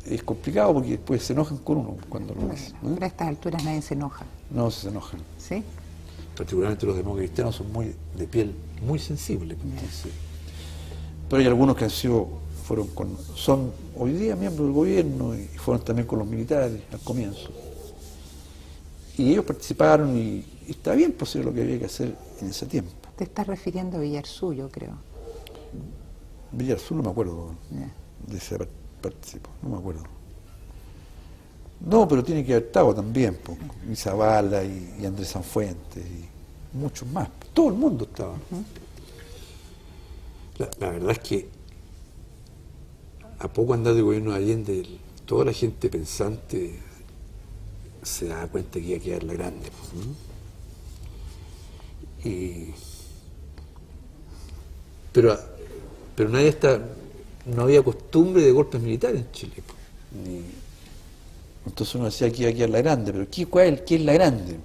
es complicado porque después se enojan con uno cuando lo hacen. Pero a estas alturas nadie se enoja. No, se enojan. ¿Sí? Particularmente los demócratas cristianos son muy de piel muy sensible. Entonces, pero hay algunos que son hoy día miembros del gobierno y fueron también con los militares al comienzo. Y ellos participaron y está bien, pues era lo que había que hacer en ese tiempo. Te estás refiriendo a Villarzú, yo creo. Villarzú no me acuerdo de ese participo, no me acuerdo. No, pero tiene que haber estado también, pues, y Zavala y Andrés Sanfuentes y muchos más. Todo el mundo estaba. La verdad es que a poco andar de gobierno de Allende, toda la gente pensante se da cuenta que iba a quedar la grande. Pero no había costumbre de golpes militares en Chile. Entonces uno decía que iba a quedar la grande, pero ¿qué es la grande?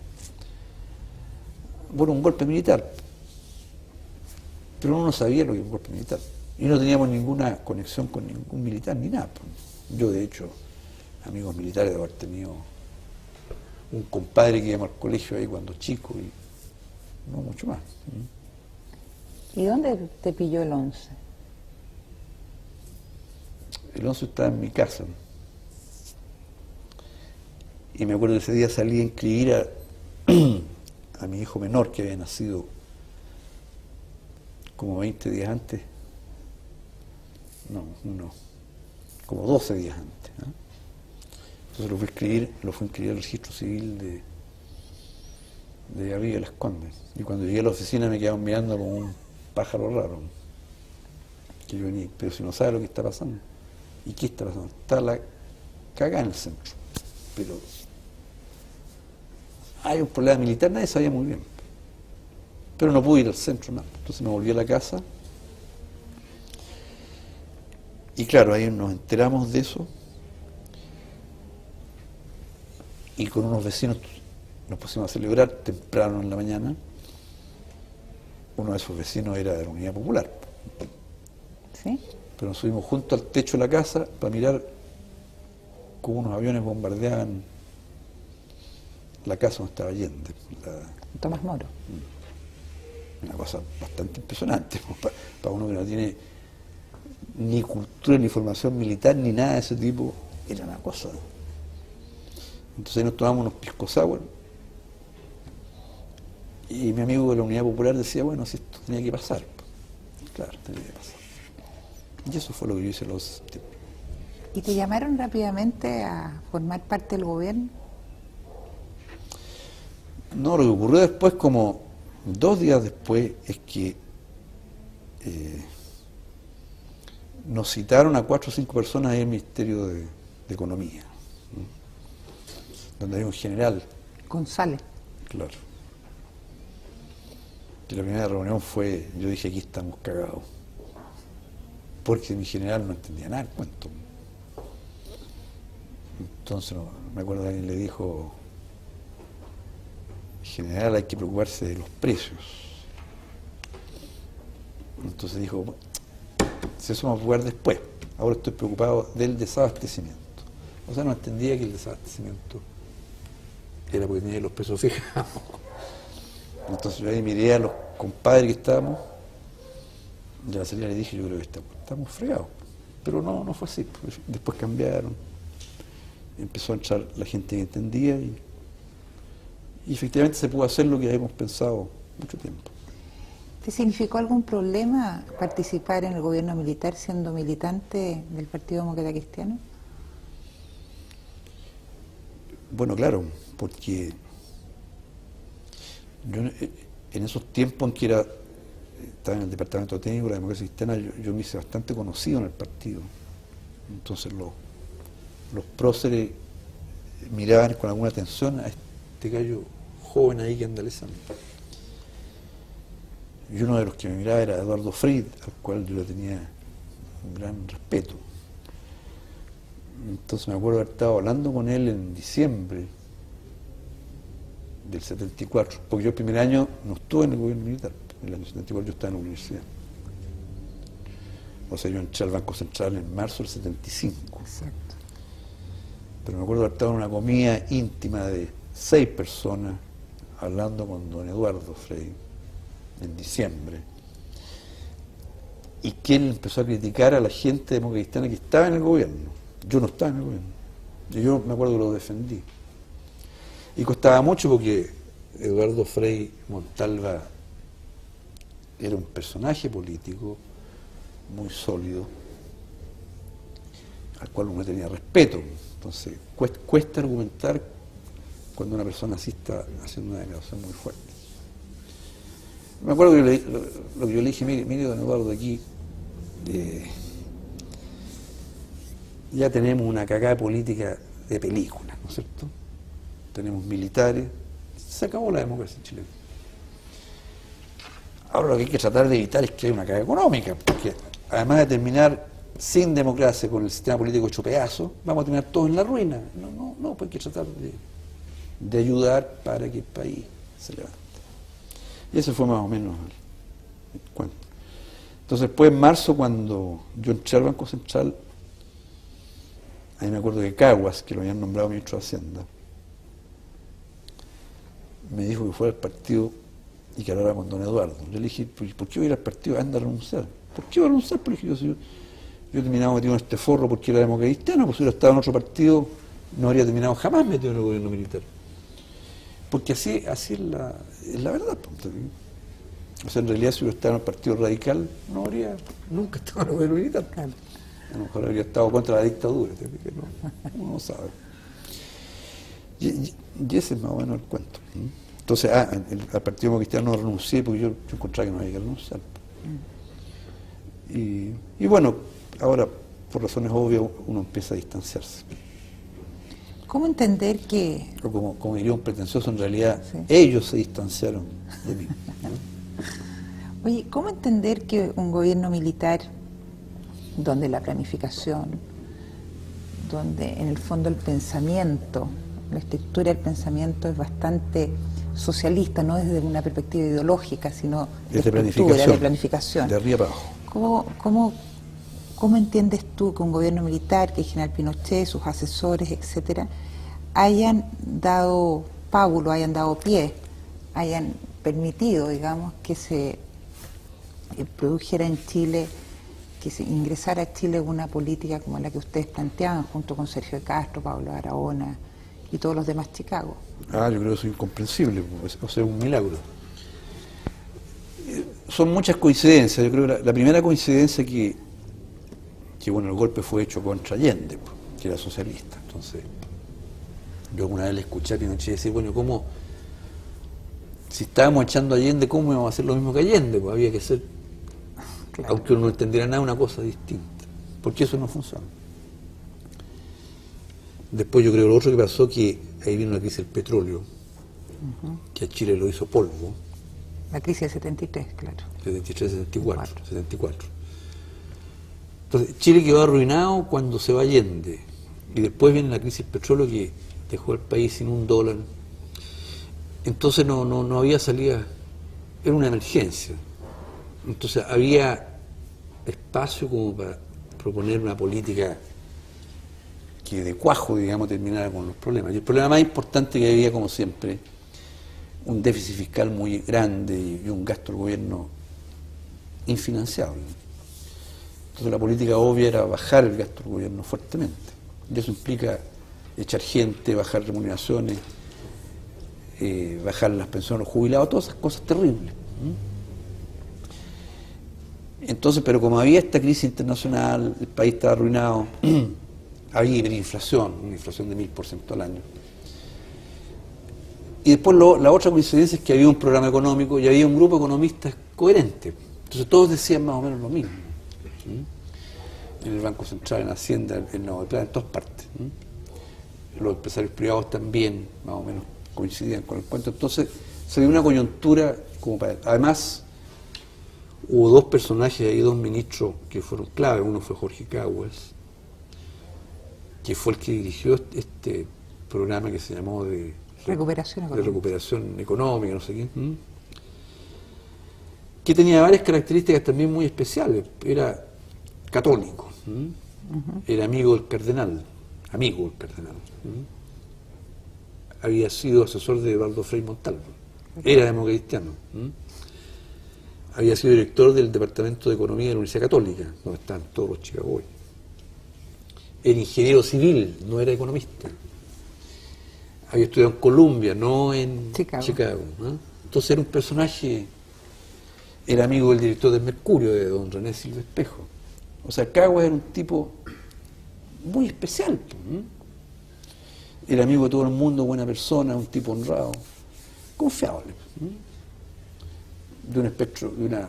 Bueno, un golpe militar. Pero uno no sabía lo que era un golpe militar. Y no teníamos ninguna conexión con ningún militar ni nada. Yo, de hecho, amigos militares de haber tenido un compadre que íbamos al colegio ahí cuando chico y no mucho más. ¿Y dónde te pilló el 11? El 11 estaba en mi casa. Y me acuerdo que ese día salí a inscribir a mi hijo menor, que había nacido como 20 días antes. Como 12 días antes. Entonces lo fui a inscribir al registro civil de Arriba de Las Condes. Y cuando llegué a la oficina me quedaban mirando como un pájaro raro. Que yo venía, pero si no sabe lo que está pasando. ¿Y qué está pasando? Está la cagada en el centro. Pero hay un problema militar, nadie sabía muy bien. Pero no pude ir al centro, nada. Entonces me volví a la casa Y claro, ahí nos enteramos de eso y con unos vecinos nos pusimos a celebrar temprano en la mañana. Uno de esos vecinos era de la Unidad Popular. ¿Sí? Pero nos subimos junto al techo de la casa para mirar cómo unos aviones bombardeaban la casa donde estaba Allende. Tomás Moro. Una cosa bastante impresionante para uno que no tiene ni cultura, ni formación militar, ni nada de ese tipo. Era una cosa. Entonces ahí nos tomamos unos pisco sour y mi amigo de la Unidad Popular decía, bueno, si esto tenía que pasar. Claro, tenía que pasar. Y eso fue lo que yo hice los tiempos. ¿Y te llamaron rápidamente a formar parte del gobierno? No, lo que ocurrió después, como 2 días después, es que nos citaron a 4 o 5 personas en el Ministerio de Economía, ¿no? Donde hay un general. González. Claro. Y la primera reunión fue, yo dije, aquí estamos cagados. Porque mi general no entendía nada del cuento. Entonces, me acuerdo que alguien le dijo, general, hay que preocuparse de los precios. Entonces dijo, bueno, si eso vamos a preocupar después, ahora estoy preocupado del desabastecimiento. O sea, no entendía que el desabastecimiento era porque tenía los precios fijados. Entonces yo ahí miré a los compadres que estábamos, y a la salida le dije, yo creo que estamos fregados. Pero no fue así. Después cambiaron, empezó a entrar la gente que entendía y efectivamente se pudo hacer lo que habíamos pensado mucho tiempo. ¿Te significó algún problema participar en el gobierno militar siendo militante del Partido Demócrata Cristiano? Bueno, claro, porque yo en esos tiempos en que estaba en el departamento técnico de la democracia cristiana, yo me hice bastante conocido en el partido. Entonces los próceres miraban con alguna atención a este gallo joven ahí que anda lesando. Y uno de los que me miraba era Eduardo Frei, al cual yo le tenía un gran respeto. Entonces me acuerdo haber estado hablando con él en diciembre del 74, porque yo el primer año no estuve en el gobierno militar, en el año 74 yo estaba en la universidad. O sea, yo entré al Banco Central en marzo del 75. Exacto. Pero me acuerdo haber estado en una comida íntima de 6 personas hablando con don Eduardo Frei en diciembre, y que él empezó a criticar a la gente democrática cristiana que estaba en el gobierno. Yo no estaba en el gobierno. Y yo me acuerdo que lo defendí. Y costaba mucho porque Eduardo Frei Montalva era un personaje político muy sólido, al cual uno tenía respeto. Entonces, cuesta argumentar cuando una persona así está haciendo una declaración muy fuerte. Me acuerdo que lo que yo le dije, mire don Eduardo, aquí ya tenemos una cagada política de película, ¿no es cierto? Tenemos militares, se acabó la democracia chilena. Ahora lo que hay que tratar de evitar es que haya una cagada económica, porque además de terminar sin democracia con el sistema político hecho pedazos, vamos a terminar todos en la ruina. No, pues hay que tratar de ayudar para que el país se levante. Y ese fue más o menos el cuento. Entonces, después en marzo, cuando yo entré al Banco Central, ahí me acuerdo que Caguas, que lo habían nombrado ministro de Hacienda, me dijo que fuera al partido y que hablara con don Eduardo. Yo le dije, ¿por qué voy a ir al partido? Anda a renunciar. ¿Por qué voy a renunciar? Porque yo he terminado metido en este forro porque era democrático cristiano, pues si hubiera estado en otro partido, no habría terminado jamás metido en el gobierno militar. Porque así es la verdad. O sea, en realidad, si hubiera estado en el Partido Radical, no habría nunca estado en el gobierno militar. Claro. A lo mejor habría estado contra la dictadura, uno no sabe. Y ese es más o menos el cuento. Entonces, al Partido Cristiano no renuncié porque yo encontraba que no había que renunciar. Y bueno, ahora, por razones obvias, uno empieza a distanciarse. ¿Cómo entender que... O como diría un pretencioso, en realidad, sí, ellos se distanciaron de mí, ¿no? Oye, ¿cómo entender que un gobierno militar donde la planificación, donde en el fondo el pensamiento, la estructura del pensamiento es bastante socialista, no desde una perspectiva ideológica, sino de planificación. De arriba para abajo. ¿Cómo entiendes tú que un gobierno militar, que el general Pinochet, sus asesores, etcétera, hayan dado pábulo, hayan dado pie, hayan permitido, digamos, que se produjera en Chile, que se ingresara a Chile una política como la que ustedes planteaban junto con Sergio de Castro, Pablo Barahona y todos los demás Chicago? Yo creo que eso es incomprensible, o sea, un milagro. Son muchas coincidencias. Yo creo que la primera coincidencia que bueno, el golpe fue hecho contra Allende, que era socialista. Entonces, yo alguna vez le escuché a Pinochet decir, bueno, ¿cómo? Si estábamos echando a Allende, ¿cómo íbamos a hacer lo mismo que Allende? Pues había que ser, claro, aunque uno no entendiera nada, una cosa distinta. Porque eso no funciona. Después yo creo lo otro que pasó, que ahí vino la crisis del petróleo, que a Chile lo hizo polvo. La crisis del 73, claro. 73, 74. Entonces, Chile quedó arruinado cuando se va Allende. Y después viene la crisis del petróleo que dejó al país sin $1. Entonces no había salida, era una emergencia. Entonces había espacio como para proponer una política que de cuajo, digamos, terminara con los problemas. Y el problema más importante que había, como siempre, un déficit fiscal muy grande y un gasto del gobierno infinanciable. Entonces la política obvia era bajar el gasto del gobierno fuertemente. Y eso implica echar gente, bajar remuneraciones, bajar las pensiones a los jubilados, todas esas cosas terribles. Entonces, pero como había esta crisis internacional, el país estaba arruinado, había hiperinflación, una inflación de 1000% al año. Y después la otra coincidencia es que había un programa económico y había un grupo de economistas coherente. Entonces todos decían más o menos lo mismo. En el Banco Central, en Hacienda, en Nuevo Plan, en todas partes. Los empresarios privados también más o menos coincidían con el cuento. Entonces se dio una coyuntura como para... Además, hubo dos personajes ahí, dos ministros que fueron clave. Uno fue Jorge Caguas, que fue el que dirigió este programa que se llamó de recuperación económica, no sé qué, que tenía varias características también muy especiales. Era católico, era amigo del cardenal, había sido asesor de Eduardo Frei Montalvo, era democristiano, había sido director del Departamento de Economía de la Universidad Católica, donde están todos los Chicago. Era ingeniero civil, no era economista. Había estudiado en Columbia, no en Chicago. Entonces era un personaje, era amigo del director del Mercurio, de don René Silva Espejo. O sea, Caguas era un tipo muy especial. Era amigo de todo el mundo, buena persona, un tipo honrado, confiable. De un espectro, de una,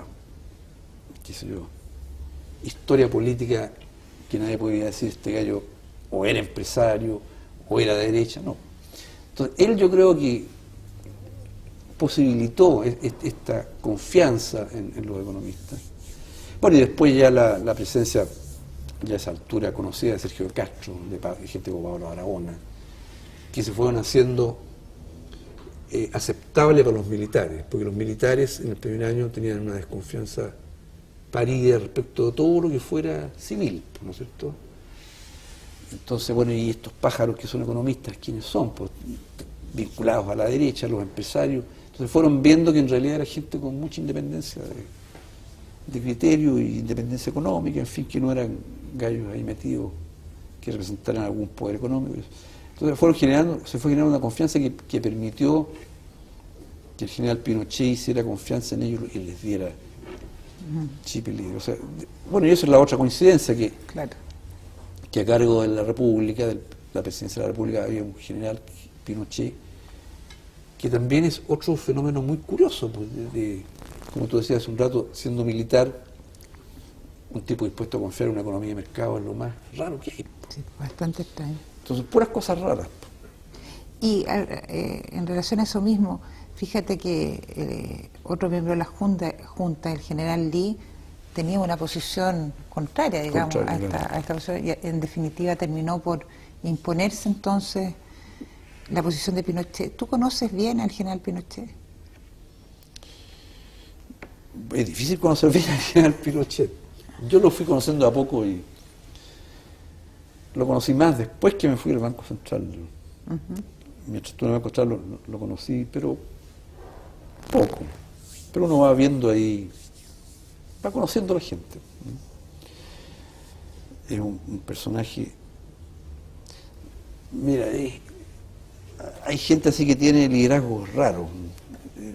qué sé yo, historia política que nadie podría decir este gallo o era empresario o era de derecha, no. Entonces, él yo creo que posibilitó esta confianza en los economistas. Bueno, y después ya la presencia, ya a esa altura conocida, de Sergio de Castro, de gente como Pablo Barahona, que se fueron haciendo aceptable para los militares, porque los militares en el primer año tenían una desconfianza parida respecto de todo lo que fuera civil, ¿no es cierto? Entonces, bueno, y estos pájaros que son economistas, ¿quiénes son? Pues vinculados a la derecha, los empresarios. Entonces fueron viendo que en realidad era gente con mucha independencia de criterio y independencia económica, en fin, que no eran gallos ahí metidos que representaran algún poder económico. Entonces se fue generando una confianza que permitió que el general Pinochet hiciera confianza en ellos y les diera chip y libre. O sea, bueno, y eso es la otra coincidencia, que a cargo de la República, de la presidencia de la República, había un general Pinochet, que también es otro fenómeno muy curioso, pues, como tú decías hace un rato, siendo militar, un tipo dispuesto a confiar en una economía de mercado es lo más raro que hay. Sí, bastante extraño. Entonces, puras cosas raras. Y en relación a eso mismo, fíjate que otro miembro de la Junta, el general Lee, tenía una posición contraria, digamos, a esta posición, y en definitiva terminó por imponerse entonces la posición de Pinochet. ¿Tú conoces bien al general Pinochet? Es difícil conocer bien al general Pinochet. Yo lo fui conociendo a poco y lo conocí más después que me fui al Banco Central. Mientras estuve en el Banco Central lo conocí, pero poco. Pero uno va viendo ahí, va conociendo a la gente. Es un personaje... Mira, hay gente así que tiene liderazgos raros.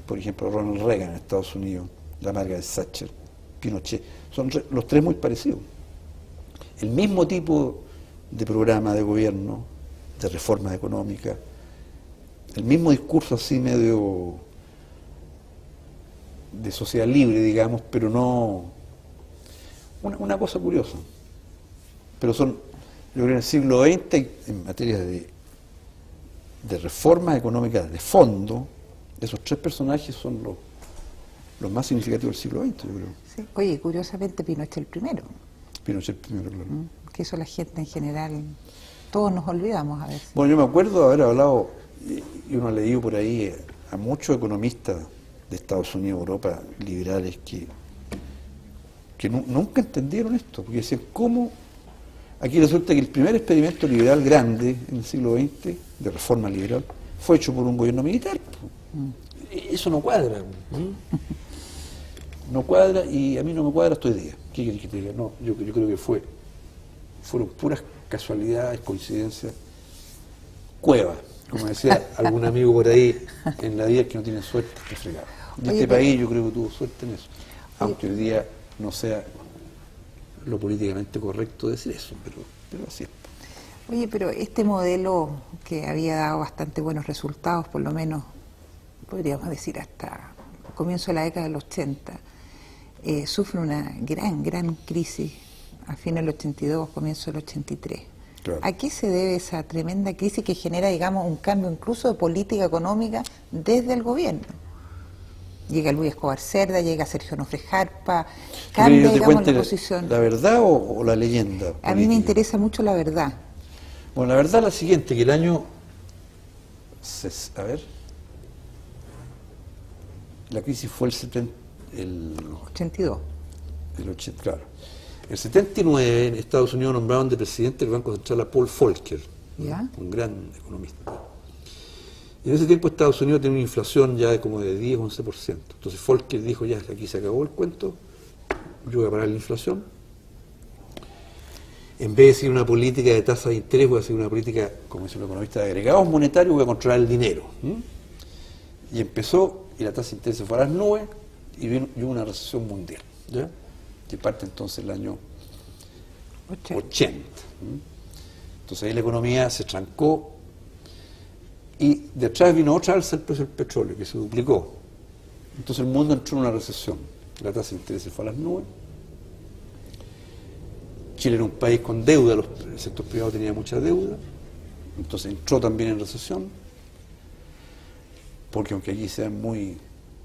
Por ejemplo, Ronald Reagan en Estados Unidos, la Margaret Thatcher, Pinochet. Son los tres muy parecidos. El mismo tipo de programa de gobierno, de reforma económica, el mismo discurso así medio de sociedad libre, digamos, pero no... Una cosa curiosa. Pero son, yo creo que en el siglo XX, en materia de reformas económicas de fondo, esos tres personajes son los más significativos del siglo XX, yo creo. Sí. Oye, curiosamente Pinochet el primero. Pinochet el primero, claro. Que eso la gente en general, todos nos olvidamos a veces. Bueno, yo me acuerdo de haber hablado, y uno ha leído por ahí a muchos economistas de Estados Unidos, Europa, liberales, que nunca entendieron esto, porque decían, ¿cómo? Aquí resulta que el primer experimento liberal grande en el siglo XX, de reforma liberal, fue hecho por un gobierno militar. Eso no cuadra. No cuadra, y a mí no me cuadra hasta hoy día. ¿Qué querés que te diga? No, yo creo que fueron puras casualidades, coincidencias, cuevas. Como decía algún amigo por ahí, en la vida que no tiene suerte, está fregado. En este país yo creo que tuvo suerte en eso. Aunque hoy día no sea lo políticamente correcto decir eso, pero así es. Oye, pero este modelo que había dado bastante buenos resultados, por lo menos podríamos decir hasta el comienzo de la década del 80, sufre una gran crisis a fines del 82, comienzo del 83. Claro. ¿A qué se debe esa tremenda crisis que genera, digamos, un cambio incluso de política económica desde el gobierno? Llega Luis Escobar Cerda, llega Sergio Onofre Jarpa, cambia, digamos, la posición. ¿La verdad o la leyenda política? A mí me interesa mucho la verdad. Bueno, la verdad es la siguiente, que el año... La crisis fue el 82. El 80, claro. En el 79 en Estados Unidos nombraron de presidente del Banco Central a Paul Volcker, ¿Ya? Un gran economista. Y en ese tiempo Estados Unidos tenía una inflación ya de como de 10-11%. Entonces Volcker dijo, ya, aquí se acabó el cuento, yo voy a parar la inflación. En vez de seguir una política de tasa de interés, voy a seguir una política, como dice un economista, de agregados monetarios, voy a controlar el dinero. Y empezó, y la tasa de interés se fue a las nubes, y hubo una recesión mundial, ¿ya? Que parte entonces el año 80. Entonces ahí la economía se trancó, y detrás vino otra alza del precio del petróleo, que se duplicó. Entonces el mundo entró en una recesión. La tasa de interés se fue a las nubes. Chile era un país con deuda, el sector privado tenía mucha deuda, entonces entró también en recesión, porque aunque aquí sean muy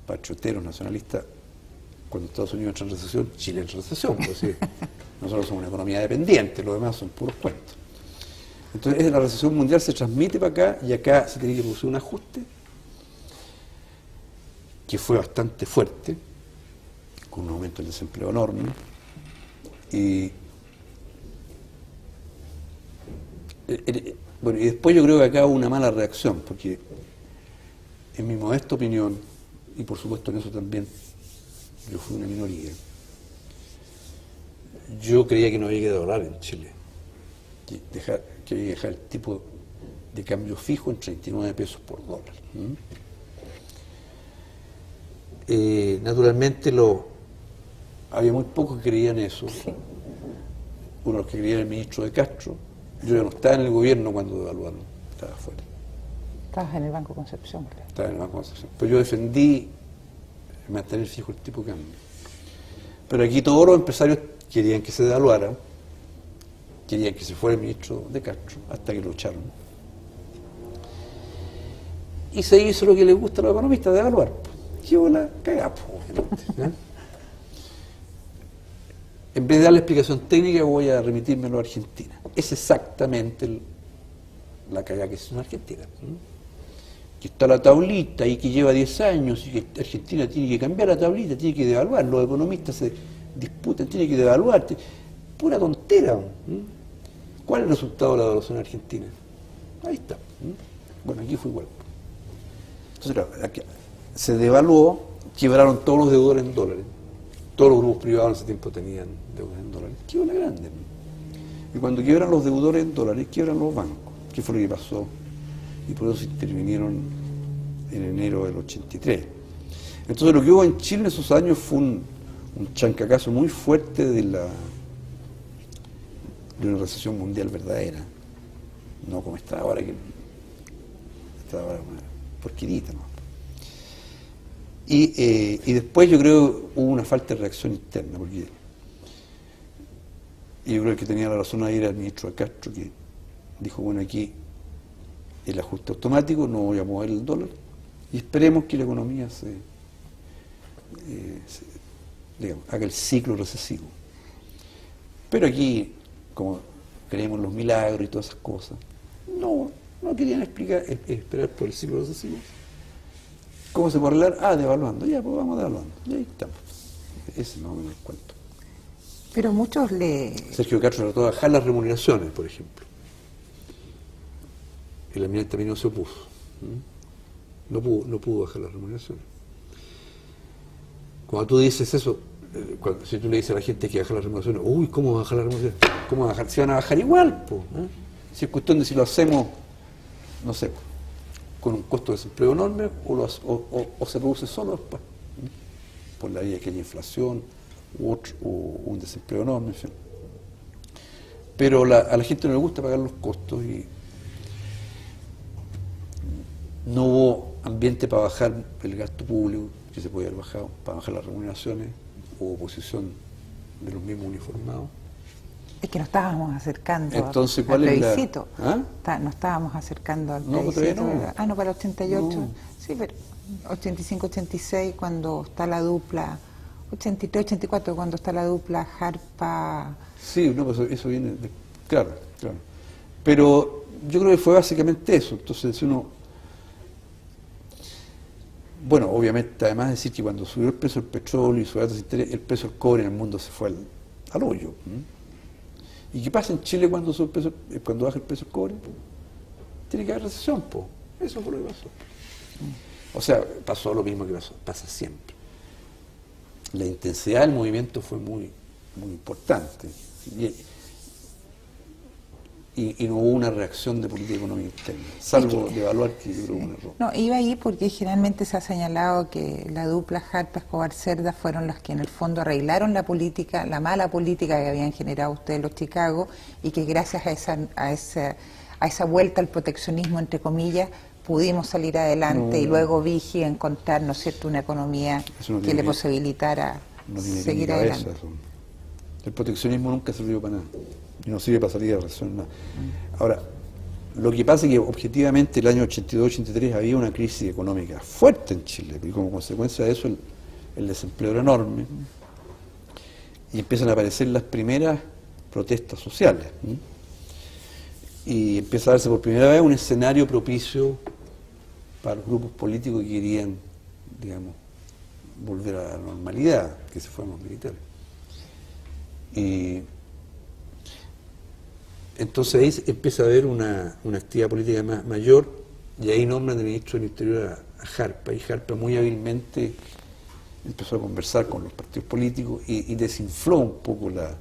patrioteros, nacionalistas, cuando Estados Unidos entra en recesión, Chile entra en recesión, pues sí. Nosotros somos una economía dependiente, los demás son puros cuentos. Entonces la recesión mundial se transmite para acá, y acá se tiene que producir un ajuste que fue bastante fuerte, con un aumento del desempleo enorme, bueno, y después yo creo que acá hubo una mala reacción, porque en mi modesta opinión, y por supuesto en eso también yo fui una minoría, yo creía que no había que doblar en Chile, que había que dejar el tipo de cambio fijo en 39 pesos por dólar. Naturalmente había muy pocos que creían eso. Uno de los que creía era el ministro de Castro. Yo ya no estaba en el gobierno cuando devaluaron, estaba afuera. Estabas en el Banco Concepción, creo. Estaba en el Banco Concepción. Pero yo defendí mantener fijo el tipo de cambio. Pero aquí todos los empresarios querían que se devaluara, querían que se fuera el ministro de Castro, hasta que lo echaron. Y se hizo lo que les gusta a los economistas, devaluar. ¿Qué bola? Cagá, obviamente. en vez de dar la explicación técnica, voy a remitírmelo a Argentina. Es exactamente la cagada que se hizo en Argentina. Que está la tablita y que lleva 10 años y que Argentina tiene que cambiar la tablita, tiene que devaluar, los economistas se disputan, tiene que devaluar. Pura tontera. ¿Cuál es el resultado de la devaluación argentina? Ahí está. Bueno, aquí fue igual. Entonces, claro, aquí se devaluó, quebraron todos los deudores en dólares. Todos los grupos privados en ese tiempo tenían deudas en dólares. Quiebra grande. Y cuando quiebran los deudores en dólares, quiebran los bancos. ¿Qué fue lo que pasó? Y por eso se intervinieron en enero del 83. Entonces lo que hubo en Chile en esos años fue un chancacazo muy fuerte de una recesión mundial verdadera. No como está ahora, que está ahora una porquerita, ¿no? Y después yo creo que hubo una falta de reacción interna, porque yo creo que tenía la razón ahí era el ministro de Castro, que dijo, bueno, aquí el ajuste automático, no voy a mover el dólar, y esperemos que la economía digamos, haga el ciclo recesivo. Pero aquí, como creemos en los milagros y todas esas cosas, no querían esperar por el ciclo recesivo. ¿Cómo se puede arreglar? Devaluando. Ya, pues vamos devaluando. Y ahí estamos. Ese es más o menos el cuento. Pero muchos Sergio Castro trató de bajar las remuneraciones, por ejemplo. El almirante Pino se opuso. No pudo bajar las remuneraciones. Cuando tú dices eso, si tú le dices a la gente que baja las remuneraciones, uy, ¿cómo bajar las remuneraciones? ¿Cómo va a bajar? Si van a bajar igual, pues. Si es cuestión de si lo hacemos, no sé, con un costo de desempleo enorme o se produce solo después, por la vía que haya inflación o un desempleo enorme, en fin. Pero a la gente no le gusta pagar los costos y no hubo ambiente para bajar el gasto público, que se podía haber bajado, para bajar las remuneraciones, hubo oposición de los mismos uniformados. Es que nos estábamos acercando. Entonces, al plebiscito. ¿Ah? Nos estábamos acercando al No, plebiscito. todavía No para el 88. No. Sí, pero 85-86, cuando está la dupla, 83-84, cuando está la dupla Jarpa. Sí, no, pues eso viene claro. Pero yo creo que fue básicamente eso. Entonces, si uno... Bueno, obviamente, además de decir que cuando subió el precio del petróleo y subió el precio del cobre en el mundo se fue al hoyo. ¿Y qué pasa en Chile cuando baja el precio del cobre? Tiene que haber recesión, po. Eso fue lo que pasó. O sea, pasó lo mismo que pasa siempre. La intensidad del movimiento fue muy, muy importante. Y no hubo una reacción de política económica interna, salvo devaluar, que yo creo que hubo un error. No, iba ahí porque generalmente se ha señalado que la dupla Jarpa Escobar-Cerda fueron las que en el fondo arreglaron la política, la mala política que habían generado ustedes los Chicago, y que gracias a esa vuelta al proteccionismo, entre comillas, pudimos salir adelante y luego Vigi encontrar, ¿no es cierto?, una economía que le posibilitara seguir adelante. Eso. El proteccionismo nunca sirvió para nada. Y no sirve para salir de la recesión, nada. Ahora, lo que pasa es que objetivamente el año 82-83 había una crisis económica fuerte en Chile, y como consecuencia de eso el desempleo era enorme, y empiezan a aparecer las primeras protestas sociales, y empieza a darse por primera vez un escenario propicio para los grupos políticos que querían, digamos, volver a la normalidad, que se fueron los militares. Y entonces ahí empieza a haber una actividad política mayor, y ahí nombran de ministro del Interior a Jarpa, y Jarpa muy hábilmente empezó a conversar con los partidos políticos y desinfló un poco la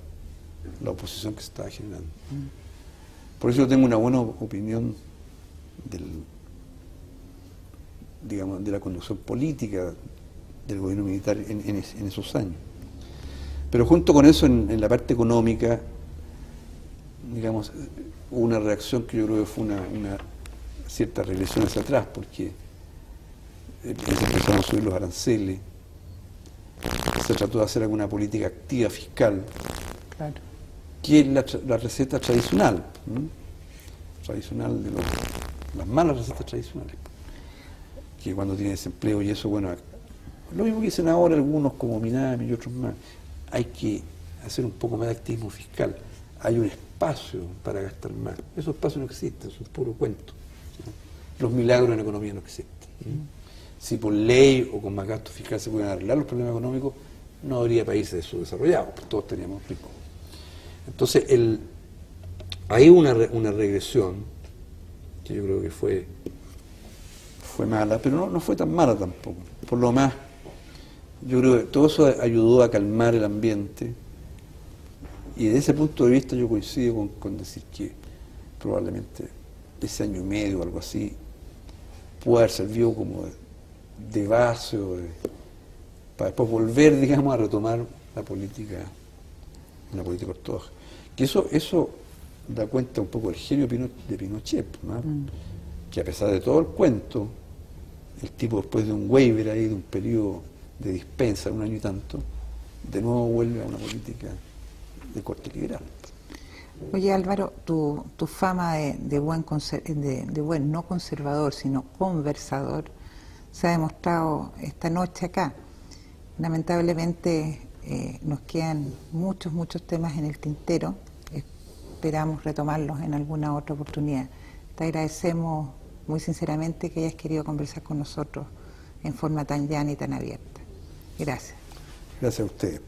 oposición que se estaba generando. Por eso yo tengo una buena opinión de la conducción política del gobierno militar en esos años. Pero junto con eso, en la parte económica, digamos, hubo una reacción que yo creo que fue una cierta regresión hacia atrás, porque empezaron a subir los aranceles, se trató de hacer alguna política activa fiscal, Claro. que es la receta tradicional, tradicional de las malas recetas tradicionales, que cuando tiene desempleo y eso, bueno, lo mismo que dicen ahora algunos como Minami y otros más, hay que hacer un poco más de activismo fiscal. Hay un espacio para gastar más. Esos espacios no existen, son puro cuento. Los milagros en la economía no existen. Si por ley o con más gasto fiscal se pueden arreglar los problemas económicos, no habría países subdesarrollados, pues todos teníamos ricos. Entonces, hay una regresión que yo creo que fue mala, pero no fue tan mala tampoco. Por lo más, yo creo que todo eso ayudó a calmar el ambiente, y desde ese punto de vista yo coincido con decir que probablemente ese año y medio o algo así puede haber servido como de base para después volver, digamos, a retomar la política ortodoxa. Que eso da cuenta un poco del genio de Pinochet, ¿no? Que a pesar de todo el cuento, el tipo después de un waiver ahí, de un periodo de dispensa, un año y tanto, de nuevo vuelve a una política de corte liberal. Oye, Álvaro, tu fama de buen no conservador, sino conversador, se ha demostrado esta noche acá. Lamentablemente nos quedan muchos temas en el tintero. Esperamos retomarlos en alguna otra oportunidad. Te agradecemos muy sinceramente que hayas querido conversar con nosotros en forma tan llana y tan abierta. Gracias. Gracias a ustedes.